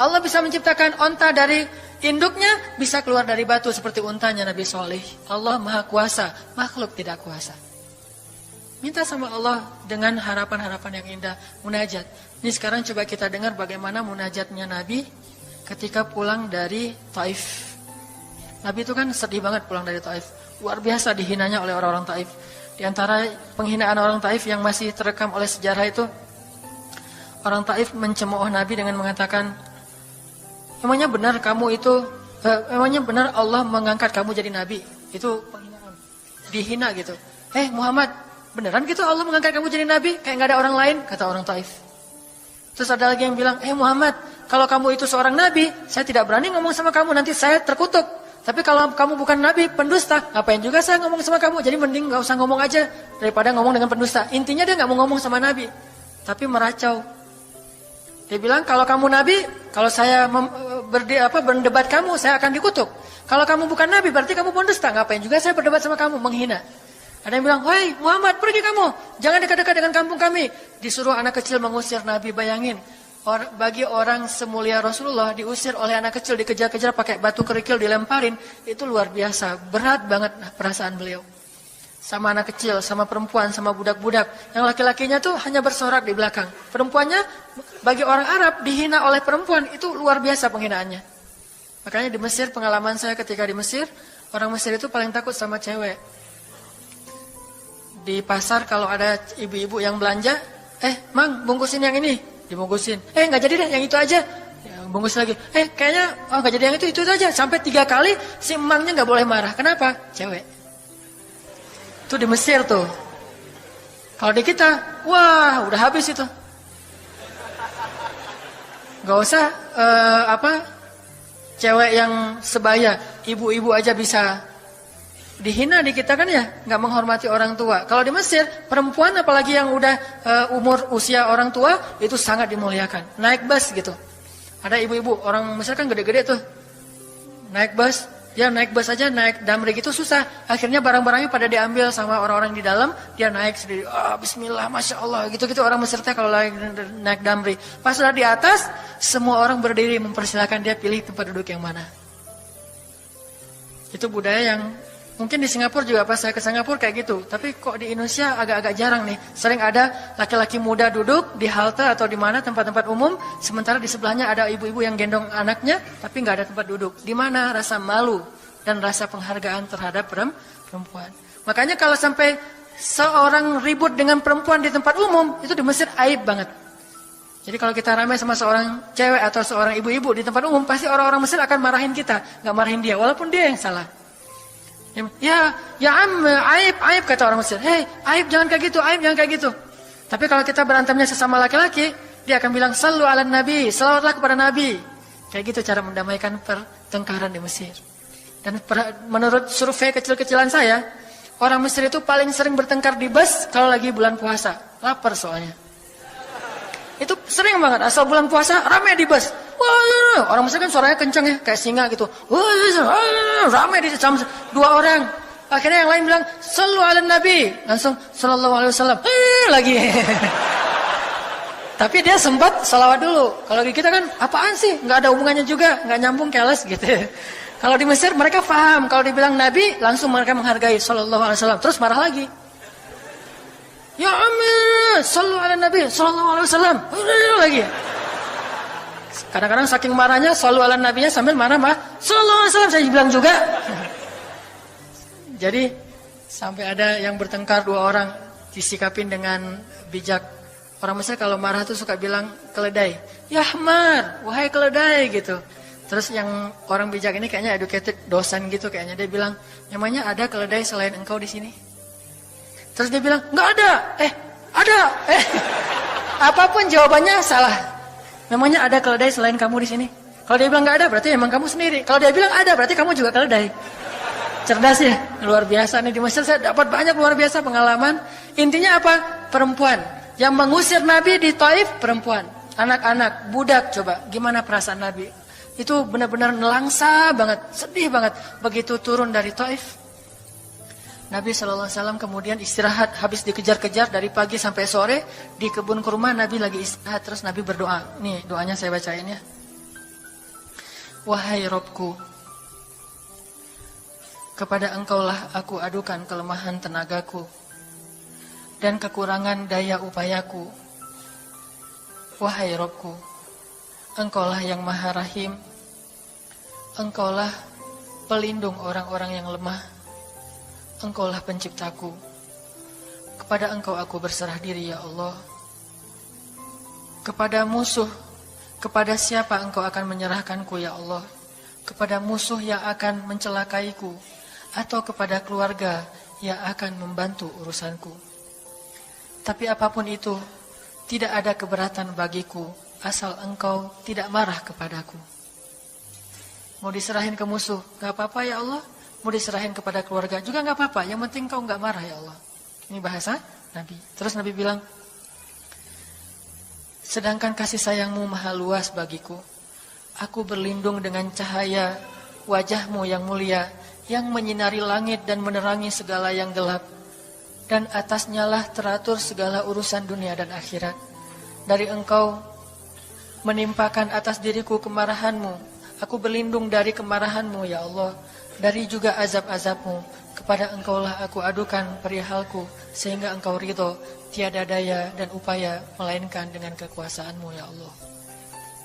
Speaker 1: Allah bisa menciptakan onta dari induknya, bisa keluar dari batu seperti untanya Nabi Soleh. Allah maha kuasa, makhluk tidak kuasa. Minta sama Allah dengan harapan-harapan yang indah, munajat. Ini sekarang coba kita dengar bagaimana munajatnya Nabi ketika pulang dari Taif. Nabi itu kan sedih banget pulang dari Taif. Luar biasa dihinanya oleh orang-orang Taif. Di antara penghinaan orang Taif yang masih terekam oleh sejarah itu, orang Taif mencemooh Nabi dengan mengatakan, emangnya benar kamu itu, emangnya benar Allah mengangkat kamu jadi Nabi? Itu penghinaan. Dihina gitu. Muhammad, beneran gitu Allah mengangkat kamu jadi nabi? Kayak gak ada orang lain, kata orang Taif. Terus ada lagi yang bilang, Muhammad, kalau kamu itu seorang nabi, saya tidak berani ngomong sama kamu, nanti saya terkutuk. Tapi kalau kamu bukan nabi, pendusta, ngapain juga saya ngomong sama kamu? Jadi mending gak usah ngomong aja, daripada ngomong dengan pendusta. Intinya dia gak mau ngomong sama nabi, tapi meracau. Dia bilang, kalau kamu nabi, kalau saya berdebat kamu, saya akan dikutuk. Kalau kamu bukan nabi, berarti kamu pendusta, ngapain juga saya berdebat sama kamu, menghina. Ada yang bilang, "Hei Muhammad, pergi kamu, jangan dekat-dekat dengan kampung kami." Disuruh anak kecil mengusir Nabi, bayangin. Bagi orang semulia Rasulullah, diusir oleh anak kecil, dikejar-kejar pakai batu kerikil, dilemparin, itu luar biasa, berat banget perasaan beliau. Sama anak kecil, sama perempuan, sama budak-budak. Yang laki-lakinya tuh hanya bersorak di belakang. Perempuannya, bagi orang Arab, dihina oleh perempuan, itu luar biasa penghinaannya. Makanya di Mesir, pengalaman saya ketika di Mesir, orang Mesir itu paling takut sama cewek. Di pasar kalau ada ibu-ibu yang belanja, Mang, bungkusin yang ini, dibungkusin. Nggak jadi deh, yang itu aja. Ya, bungkus lagi. Kayaknya nggak jadi yang itu aja. Sampai 3 kali si emangnya nggak boleh marah. Kenapa? Cewek. Itu di Mesir tuh. Kalau di kita, wah, udah habis itu. Nggak usah cewek yang sebaya, ibu-ibu aja bisa dihina di kita kan ya, nggak menghormati orang tua. Kalau di Mesir, perempuan apalagi yang udah usia orang tua itu sangat dimuliakan. Naik bus gitu. Ada ibu-ibu orang Mesir kan gede-gede tuh. Naik bus, dia naik bus aja, naik damri gitu susah. Akhirnya barang-barangnya pada diambil sama orang-orang di dalam, dia naik sendiri. Bismillah, masya Allah, gitu-gitu orang Mesir teh kalau naik damri. Pas udah di atas, semua orang berdiri mempersilahkan dia pilih tempat duduk yang mana. Itu budaya yang mungkin di Singapura juga pas saya ke Singapura kayak gitu. Tapi kok di Indonesia agak-agak jarang nih. Sering ada laki-laki muda duduk di halte atau di mana tempat-tempat umum. Sementara di sebelahnya ada ibu-ibu yang gendong anaknya. Tapi nggak ada tempat duduk. Di mana rasa malu dan rasa penghargaan terhadap perempuan. Makanya kalau sampai seorang ribut dengan perempuan di tempat umum. Itu di Mesir aib banget. Jadi kalau kita ramai sama seorang cewek atau seorang ibu-ibu di tempat umum. Pasti orang-orang Mesir akan marahin kita. Nggak marahin dia. Walaupun dia yang salah. Ya aib kata orang Mesir. Aib jangan kayak gitu, aib jangan kayak gitu. Tapi kalau kita berantemnya sesama laki-laki, dia akan bilang sallu ala nabi, selawatlah kepada nabi. Kayak gitu cara mendamaikan pertengkaran di Mesir. Dan menurut survei kecil-kecilan saya, orang Mesir itu paling sering bertengkar di bus kalau lagi bulan puasa. Lapar soalnya. Itu sering banget, asal bulan puasa ramai di bus. Wah, orang Mesir kan suaranya kencang ya, kayak singa gitu. Wah, ramai di jam 2 orang. Akhirnya yang lain bilang, sallu ala nabi. Langsung, sallallahu alaihi wasallam. Lagi. Tapi dia sempat salawat dulu. Kalau di kita kan, apaan sih? Nggak ada hubungannya juga, nggak nyambung, keles gitu. Kalau di Mesir mereka paham. Kalau dibilang nabi, langsung mereka menghargai sallallahu alaihi wasallam. Terus marah lagi. Ya Amir, sallu ala nabi, sallallahu alaihi wasallam. Lagi. Kadang-kadang saking marahnya, shollu ala nabinya sambil marah-marah, sallallahu alaihi wasallam, saya bilang juga. Jadi sampai ada yang bertengkar dua orang, disikapin dengan bijak. Orang Mesir kalau marah tuh suka bilang keledai, ya Ahmad, wahai keledai gitu. Terus yang orang bijak ini kayaknya educated dosen gitu kayaknya, dia bilang, namanya ada keledai selain engkau di sini? Terus dia bilang, nggak ada. Ada. Apapun jawabannya salah. Namanya ada keledai selain kamu di sini. Kalau dia bilang nggak ada, berarti emang kamu sendiri. Kalau dia bilang ada, berarti kamu juga keledai. Cerdas ya, luar biasa nih di Mesir. Saya dapat banyak luar biasa pengalaman. Intinya apa? Perempuan. Yang mengusir Nabi di Taif perempuan, anak-anak, budak. Coba gimana perasaan Nabi? Itu benar-benar nelangsa banget, sedih banget. Begitu turun dari Taif, Nabi SAW kemudian istirahat, habis dikejar-kejar dari pagi sampai sore di kebun kurma. Nabi lagi istirahat, terus Nabi berdoa. Nih doanya saya bacain ya. Wahai Robku, kepada engkaulah aku adukan kelemahan tenagaku dan kekurangan daya upayaku. Wahai Robku, engkaulah yang maha rahim, engkaulah pelindung orang-orang yang lemah, engkaulah penciptaku. Kepada engkau aku berserah diri ya Allah. Kepada musuh, kepada siapa engkau akan menyerahkanku ya Allah? Kepada musuh yang akan mencelakaiku, atau kepada keluarga yang akan membantu urusanku? Tapi apapun itu, tidak ada keberatan bagiku, asal engkau tidak marah kepadaku. Mau diserahin ke musuh, gak apa-apa ya Allah. Mau diserahin kepada keluarga juga gak apa-apa. Yang penting engkau gak marah ya Allah. Ini bahasa Nabi. Terus Nabi bilang, sedangkan kasih sayangmu maha luas bagiku, aku berlindung dengan cahaya wajahmu yang mulia, yang menyinari langit dan menerangi segala yang gelap. Dan atasnya lah teratur segala urusan dunia dan akhirat. Dari engkau menimpakan atas diriku kemarahanmu. Aku berlindung dari kemarahanmu ya Allah. Dari juga azab-azabmu. Kepada engkaulah aku adukan perihalku. Sehingga engkau ridho. Tiada daya dan upaya melainkan dengan kekuasaanmu ya Allah.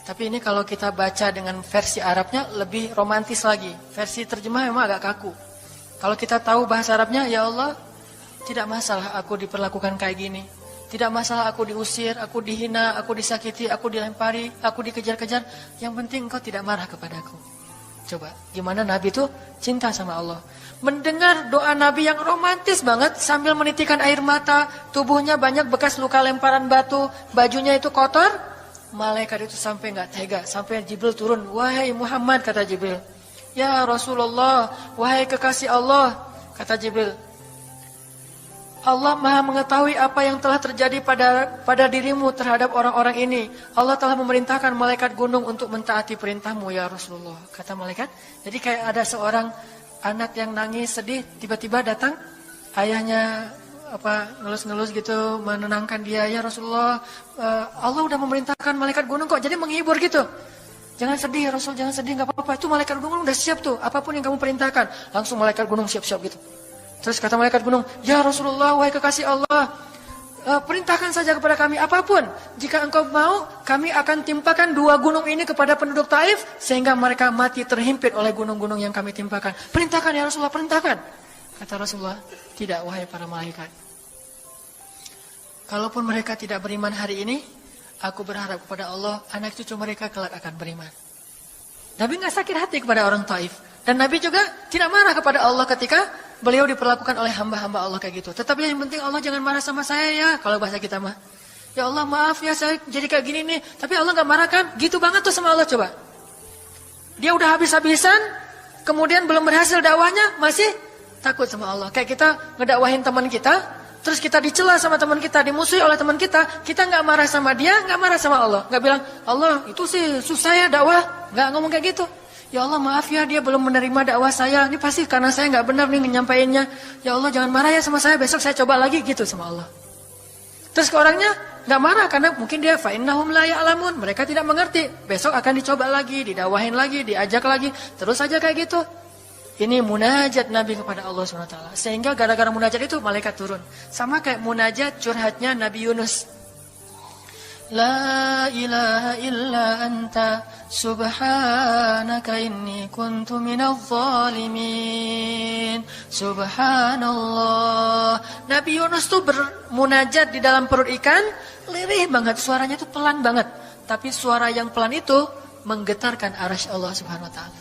Speaker 1: Tapi ini kalau kita baca dengan versi Arabnya lebih romantis lagi. Versi terjemah memang agak kaku. Kalau kita tahu bahasa Arabnya, ya Allah, tidak masalah aku diperlakukan kayak gini. Tidak masalah aku diusir, aku dihina, aku disakiti, aku dilempari, aku dikejar-kejar. Yang penting engkau tidak marah kepadaku. Coba, gimana Nabi itu cinta sama Allah. Mendengar doa Nabi yang romantis banget, sambil menitikan air mata, tubuhnya banyak bekas luka lemparan batu, bajunya itu kotor. Malaikat itu sampai gak tega, sampai Jibril turun. Wahai Muhammad, kata Jibril. Ya Rasulullah, wahai kekasih Allah, kata Jibril. Allah maha mengetahui apa yang telah terjadi pada dirimu terhadap orang-orang ini. Allah telah memerintahkan malaikat gunung untuk mentaati perintahmu ya Rasulullah. Kata malaikat, jadi kayak ada seorang anak yang nangis sedih, tiba-tiba datang ayahnya ngelus-ngelus gitu, menenangkan dia. Ya Rasulullah, Allah udah memerintahkan malaikat gunung kok, jadi menghibur gitu. Jangan sedih ya Rasul, jangan sedih, gak apa-apa. Itu malaikat gunung udah siap tuh, apapun yang kamu perintahkan. Langsung malaikat gunung siap-siap gitu. Terus kata malaikat gunung, ya Rasulullah, wahai kekasih Allah, perintahkan saja kepada kami apapun. Jika engkau mau, kami akan timpakan dua gunung ini kepada penduduk Taif, sehingga mereka mati terhimpit oleh gunung-gunung yang kami timpakan. Perintahkan ya Rasulullah, perintahkan. Kata Rasulullah, tidak wahai para malaikat. Kalaupun mereka tidak beriman hari ini, aku berharap kepada Allah, anak cucu mereka kelak akan beriman. Nabi gak sakit hati kepada orang Taif. Dan Nabi juga tidak marah kepada Allah ketika beliau diperlakukan oleh hamba-hamba Allah kayak gitu. Tetapi yang penting Allah jangan marah sama saya ya. Kalau bahasa kita mah, ya Allah maaf ya saya jadi kayak gini nih. Tapi Allah gak marah kan? Gitu banget tuh sama Allah coba. Dia udah habis-habisan, kemudian belum berhasil dakwahnya, masih takut sama Allah. Kayak kita ngedakwahin teman kita, terus kita dicela sama teman kita, dimusuhi oleh teman kita gak marah sama dia, gak marah sama Allah. Gak bilang, Allah itu sih susah ya dakwah. Gak ngomong kayak gitu. Ya Allah maaf ya dia belum menerima dakwah saya. Ini pasti karena saya gak benar nih nyampainnya. Ya Allah jangan marah ya sama saya, besok saya coba lagi gitu sama Allah. Terus ke orangnya gak marah karena mungkin dia fa'innahum la ya'lamun. Mereka tidak mengerti. Besok akan dicoba lagi, didakwahin lagi, diajak lagi. Terus aja kayak gitu. Ini munajat Nabi kepada Allah SWT. Sehingga gara-gara munajat itu malaikat turun. Sama kayak munajat curhatnya Nabi Yunus. La ilaha illa anta subhanaka inni kuntu minadh dhalimin. Subhanallah. Nabi Yunus tuh bermunajat di dalam perut ikan, lirih banget, suaranya tuh pelan banget. Tapi suara yang pelan itu menggetarkan arasy Allah Subhanahu wa taala.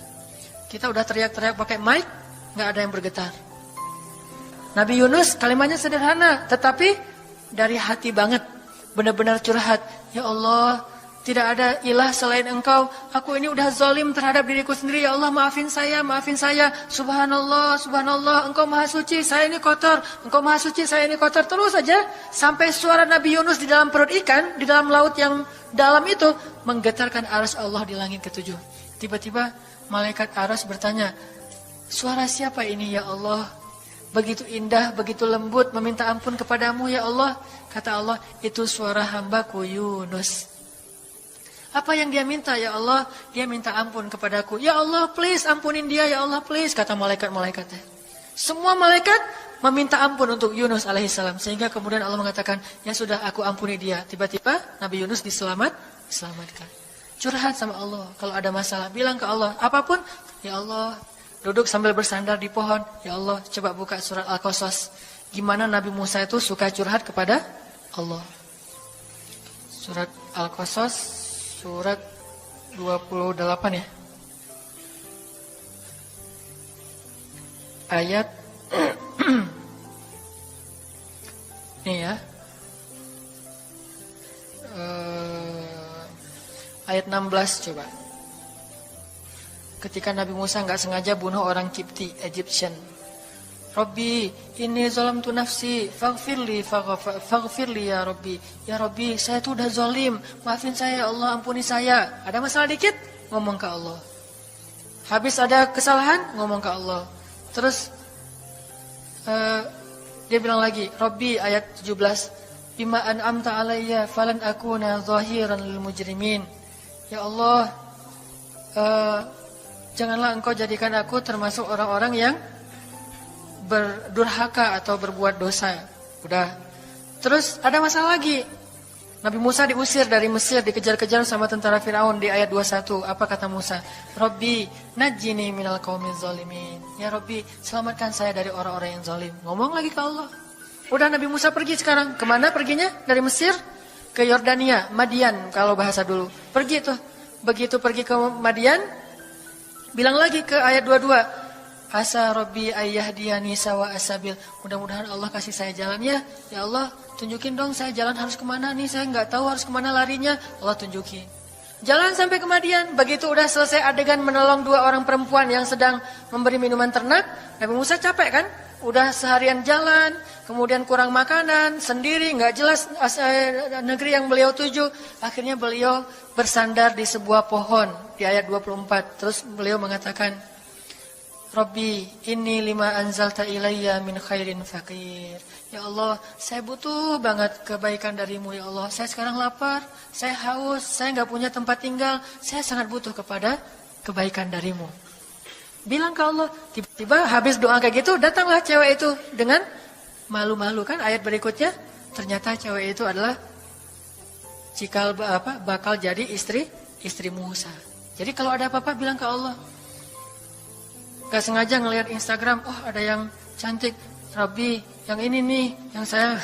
Speaker 1: Kita udah teriak-teriak pakai mic, enggak ada yang bergetar. Nabi Yunus kalimatnya sederhana, tetapi dari hati banget. Benar-benar curhat. Ya Allah, tidak ada ilah selain Engkau. Aku ini udah zalim terhadap diriku sendiri. Ya Allah, maafin saya, maafin saya. Subhanallah, subhanallah, Engkau maha suci, saya ini kotor. Engkau maha suci, saya ini kotor. Terus saja sampai suara Nabi Yunus di dalam perut ikan, di dalam laut yang dalam itu menggetarkan arsy Allah di langit ketujuh. Tiba-tiba malaikat arsy bertanya, suara siapa ini ya Allah? Begitu indah, begitu lembut, meminta ampun kepadamu ya Allah. Kata Allah, itu suara hambaku Yunus. Apa yang dia minta ya Allah? Dia minta ampun kepadaku. Ya Allah, please ampunin dia ya Allah, please. Kata malaikat-malaikatnya. Semua malaikat meminta ampun untuk Yunus alaihissalam. Sehingga kemudian Allah mengatakan, ya sudah aku ampuni dia. Tiba-tiba Nabi Yunus diselamatkan. Curhat sama Allah. Kalau ada masalah, bilang ke Allah. Apapun, ya Allah. Duduk sambil bersandar di pohon. Ya Allah, coba buka surat Al-Qasas. Gimana Nabi Musa itu suka curhat kepada Allah. Surat Al-Qasas, surat 28 ya. Ayat ini ya. Ayat 16 coba. Ketika Nabi Musa enggak sengaja bunuh orang Kipti, Egyptian. Rabbi, inni zalamtu nafsi, faghfirli ya Rabbi. Ya Rabbi, saya tuh udah zalim, maafin saya ya Allah, ampuni saya. Ada masalah dikit, ngomong ke Allah. Habis ada kesalahan, ngomong ke Allah. Terus dia bilang lagi, Rabbi ayat 17, bima an'amta alayya falan akuna zahiran lil mujrimin. Ya Allah, janganlah engkau jadikan aku termasuk orang-orang yang berdurhaka atau berbuat dosa. Udah. Terus ada masalah lagi. Nabi Musa diusir dari Mesir, dikejar-kejar sama tentara Firaun di ayat 21. Apa kata Musa? Rabbi, najjini minal qaumiz zalimin. Ya Rabbi, selamatkan saya dari orang-orang yang zalim. Ngomong lagi ke Allah. Udah Nabi Musa pergi sekarang. Kemana perginya? Dari Mesir ke Yordania, Madian kalau bahasa dulu. Pergi tuh. Begitu pergi ke Madian, bilang lagi ke ayat 22. Asa Rabbi ayyahdiyani sawa asabil. Mudah-mudahan Allah kasih saya jalan ya. Ya Allah, tunjukin dong saya jalan harus kemana nih. Saya nggak tahu harus kemana larinya. Allah tunjukin. Jalan sampai ke Madian. Begitu udah selesai adegan menolong dua orang perempuan yang sedang memberi minuman ternak. Nabi Musa capek kan? Udah seharian jalan. Kemudian kurang makanan. Sendiri nggak jelas negeri yang beliau tuju. Akhirnya beliau bersandar di sebuah pohon. Di ayat 24. Terus beliau mengatakan, Rabbi, inni lima anzalta ilayya min khairin faqir. Ya Allah, saya butuh banget kebaikan darimu ya Allah. Saya sekarang lapar, saya haus, saya nggak punya tempat tinggal. Saya sangat butuh kepada kebaikan darimu. Bilang ke Allah, tiba-tiba habis doa kayak gitu, datanglah cewek itu dengan malu-malu kan. Ayat berikutnya, ternyata cewek itu adalah bakal jadi istri Musa. Jadi kalau ada apa-apa bilang ke Allah. Gak sengaja ngelihat Instagram, oh ada yang cantik, Rabbi, yang ini nih, yang saya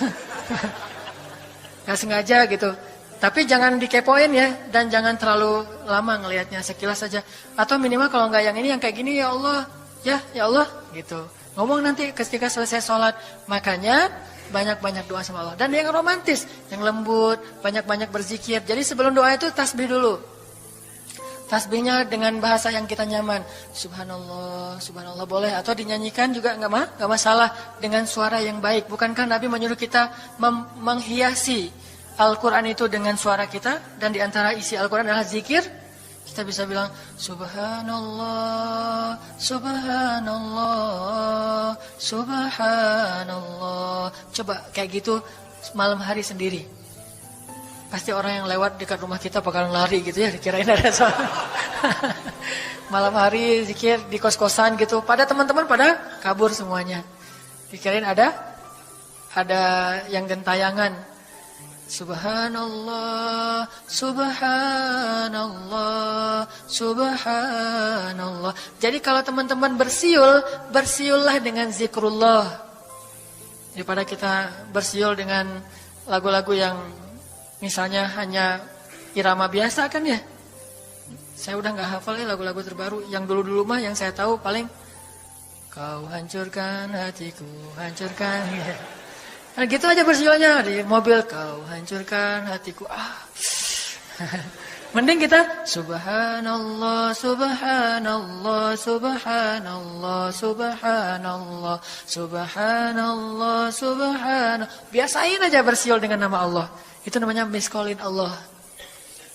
Speaker 1: gak sengaja gitu. Tapi jangan dikepoin ya, dan jangan terlalu lama ngelihatnya, sekilas saja. Atau minimal kalau nggak yang ini, yang kayak gini ya Allah, ya Allah, gitu. Ngomong nanti ketika selesai sholat. Makanya banyak-banyak doa sama Allah. Dan yang romantis, yang lembut, banyak-banyak berzikir. Jadi sebelum doa itu tasbih dulu. Tasbihnya dengan bahasa yang kita nyaman. Subhanallah, subhanallah boleh. Atau dinyanyikan juga nggak masalah dengan suara yang baik. Bukankah Nabi menyuruh kita menghiasi Al-Quran itu dengan suara kita? Dan diantara isi Al-Quran adalah zikir. Kita bisa bilang Subhanallah, Subhanallah, Subhanallah. Coba kayak gitu malam hari sendiri. Pasti orang yang lewat dekat rumah kita bakalan lari gitu ya, dikirain ada soal. Malam hari zikir di kos-kosan gitu, pada teman-teman pada kabur semuanya. Dikirain ada yang gentayangan. Subhanallah, subhanallah, subhanallah. Jadi kalau teman-teman bersiul, bersiullah dengan zikrullah. Daripada kita bersiul dengan lagu-lagu yang misalnya hanya irama biasa kan ya. Saya udah gak hafal ya lagu-lagu terbaru. Yang dulu-dulu mah yang saya tahu paling kau hancurkan hatiku, hancurkan. Nah gitu aja bersiulnya di mobil, kau hancurkan hatiku. Mending kita subhanallah, subhanallah, subhanallah, subhanallah, subhanallah, subhanallah. Biasain aja bersiul dengan nama Allah. Itu namanya miskolin Allah.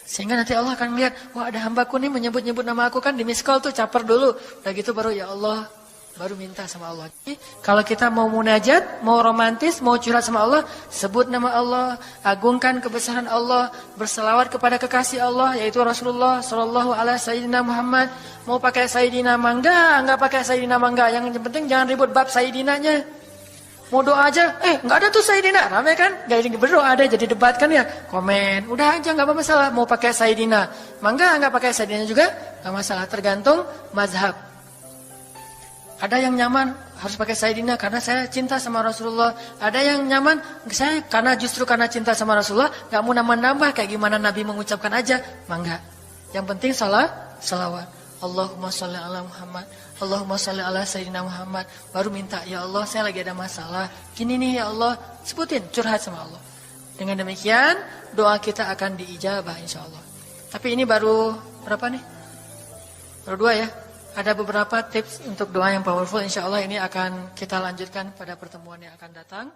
Speaker 1: Sehingga nanti Allah akan melihat, wah ada hambaku nih menyebut-nyebut nama aku kan di miskol tuh, caper dulu. Udah gitu baru ya Allah, baru minta sama Allah. Jadi, kalau kita mau munajat, mau romantis, mau curhat sama Allah, sebut nama Allah, agungkan kebesaran Allah, berselawat kepada kekasih Allah, yaitu Rasulullah Sallallahu Alaihi Sayyidina Muhammad. Mau pakai Sayyidina mangga, enggak pakai Sayyidina mangga. Yang penting jangan ribut bab Sayyidinanya. Mau doa aja, enggak ada tuh Sayyidina, rame kan? Gak jadi berdoa ada, jadi debat kan ya? Komen, udah aja enggak masalah. Mau pakai Sayyidina mangga, enggak pakai Sayyidina juga, enggak masalah. Tergantung mazhab. Ada yang nyaman harus pakai Sayyidina karena saya cinta sama Rasulullah. Ada yang nyaman saya justru karena cinta sama Rasulullah gak mau nambah-nambah kayak gimana Nabi mengucapkan aja. Mangga. Yang penting salawat. Allahumma sholli ala Muhammad. Allahumma sholli ala Sayyidina Muhammad. Baru minta, ya Allah saya lagi ada masalah. Gini nih ya Allah. Sebutin, curhat sama Allah. Dengan demikian doa kita akan diijabah insya Allah. Tapi ini baru berapa nih? Baru 2 ya. Ada beberapa tips untuk doa yang powerful. Insya Allah ini akan kita lanjutkan pada pertemuan yang akan datang.